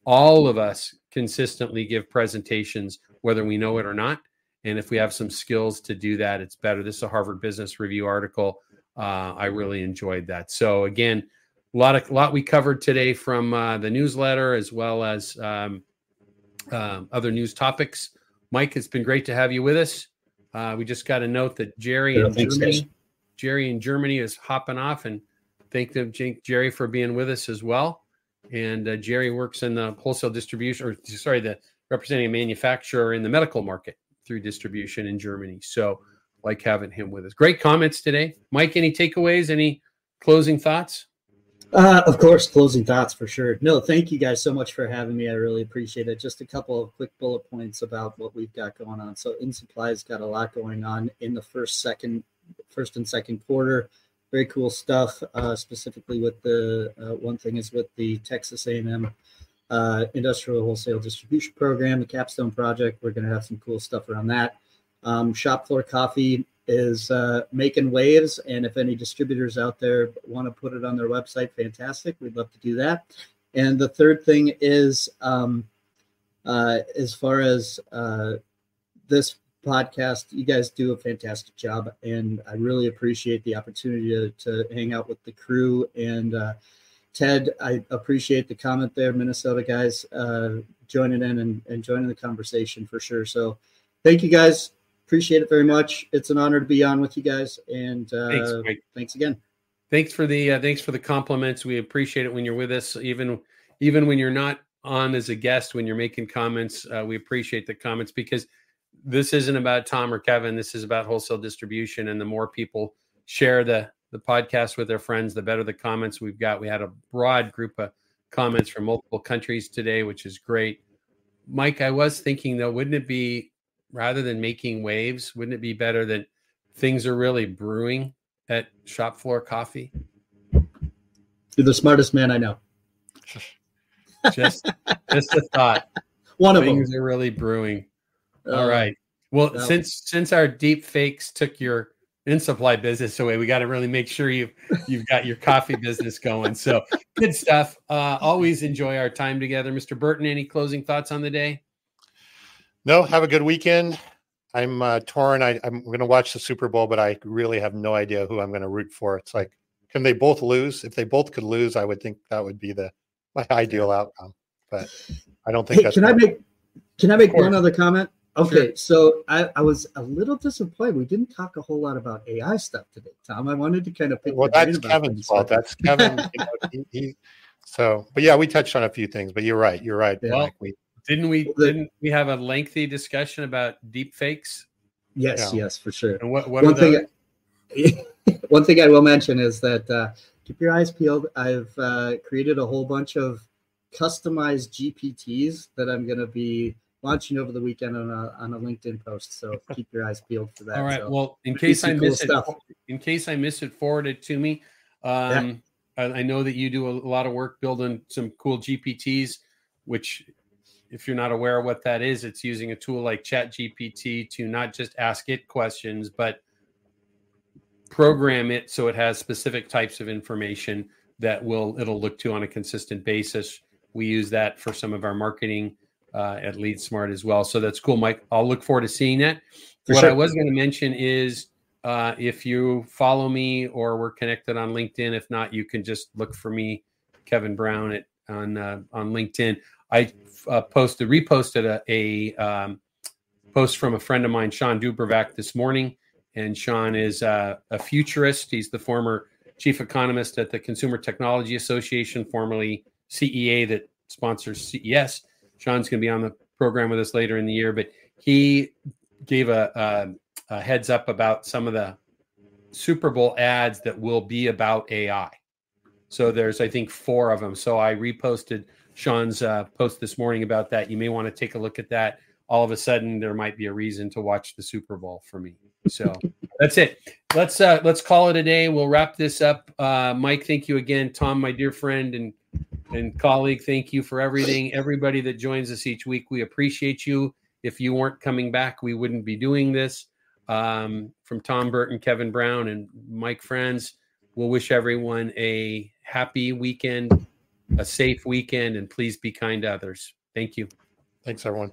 All of us consistently give presentations, whether we know it or not. And if we have some skills to do that, it's better. This is a Harvard Business Review article. I really enjoyed that. So again, a lot we covered today from the newsletter, as well as other news topics. Mike, it's been great to have you with us. We just got a note that Jerry in Germany is hopping off, and thank Jerry for being with us as well. And Jerry works in the wholesale distribution, representing a manufacturer in the medical market through distribution in Germany. So like having him with us. Great comments today. Mike, any takeaways, any closing thoughts? Of course, closing thoughts for sure. No, thank you guys so much for having me. I really appreciate it. Just a couple of quick bullet points about what we've got going on. So InSupply's got a lot going on in the first and second quarter. Very cool stuff, specifically with the one thing is with the Texas A&M Industrial Wholesale Distribution Program, the Capstone Project. We're going to have some cool stuff around that. Shop Floor Coffee is making waves, and if any distributors out there want to put it on their website, fantastic. We'd love to do that. And the third thing is, as far as this podcast, you guys do a fantastic job, and I really appreciate the opportunity to hang out with the crew. And Ted, I appreciate the comment there, Minnesota guys, joining in and joining the conversation for sure. So thank you guys. Appreciate it very much. It's an honor to be on with you guys. And thanks again. Thanks for the compliments. We appreciate it when you're with us, even when you're not on as a guest, when you're making comments. We appreciate the comments, because this isn't about Tom or Kevin. This is about wholesale distribution. And the more people share the podcast with their friends, the better the comments we've got. We had a broad group of comments from multiple countries today, which is great. Mike, I was thinking, though, wouldn't it be, rather than making waves, wouldn't it be better that things are really brewing at Shop Floor Coffee? You're the smartest man I know. Just a thought. One of things them. are really brewing. All right. Well, since our deep fakes took your InSupply business away, we got to really make sure you've got your coffee business going. So good stuff. Always enjoy our time together. Mr. Burton, any closing thoughts on the day? No, have a good weekend. I'm torn. I'm going to watch the Super Bowl, but I really have no idea who I'm going to root for. It's like, can they both lose? If they both could lose, I would think that would be my ideal outcome. But I don't think that's. Can I make one other comment? Okay, sure. So I was a little disappointed. We didn't talk a whole lot about AI stuff today, Tom. I wanted to kind of pick. Well, that's Kevin's fault. That's Kevin. But yeah, we touched on a few things. But you're right. Yeah. Well, Didn't we have a lengthy discussion about deep fakes? Yes, for sure. And what one thing I will mention is that keep your eyes peeled. I've created a whole bunch of customized GPTs that I'm going to be launching over the weekend on a LinkedIn post. So keep your eyes peeled for that. All right. So, well, in case I miss it, forward it to me. I know that you do a lot of work building some cool GPTs, which, if you're not aware of what that is, it's using a tool like ChatGPT to not just ask it questions, but program it so it has specific types of information that it'll look to on a consistent basis. We use that for some of our marketing at LeadSmart as well. So that's cool, Mike. I'll look forward to seeing that. I was going to mention is if you follow me or we're connected on LinkedIn, if not, you can just look for me, Kevin Brown, on LinkedIn. I reposted a post from a friend of mine, Sean Dubravac, this morning. And Sean is a futurist. He's the former chief economist at the Consumer Technology Association, formerly CEA, that sponsors CES. Sean's going to be on the program with us later in the year, but he gave a heads up about some of the Super Bowl ads that will be about AI. So there's, I think, 4 of them. So I reposted Sean's post this morning about that. You may want to take a look at that. All of a sudden, there might be a reason to watch the Super Bowl for me. So that's it. Let's call it a day. We'll wrap this up. Mike, thank you again. Tom, my dear friend and and colleague, thank you for everything. Everybody that joins us each week, we appreciate you. If you weren't coming back, we wouldn't be doing this. From Tom Burton, Kevin Brown, and Mike Franz, we'll wish everyone a happy weekend, a safe weekend, and please be kind to others. Thank you. Thanks, everyone.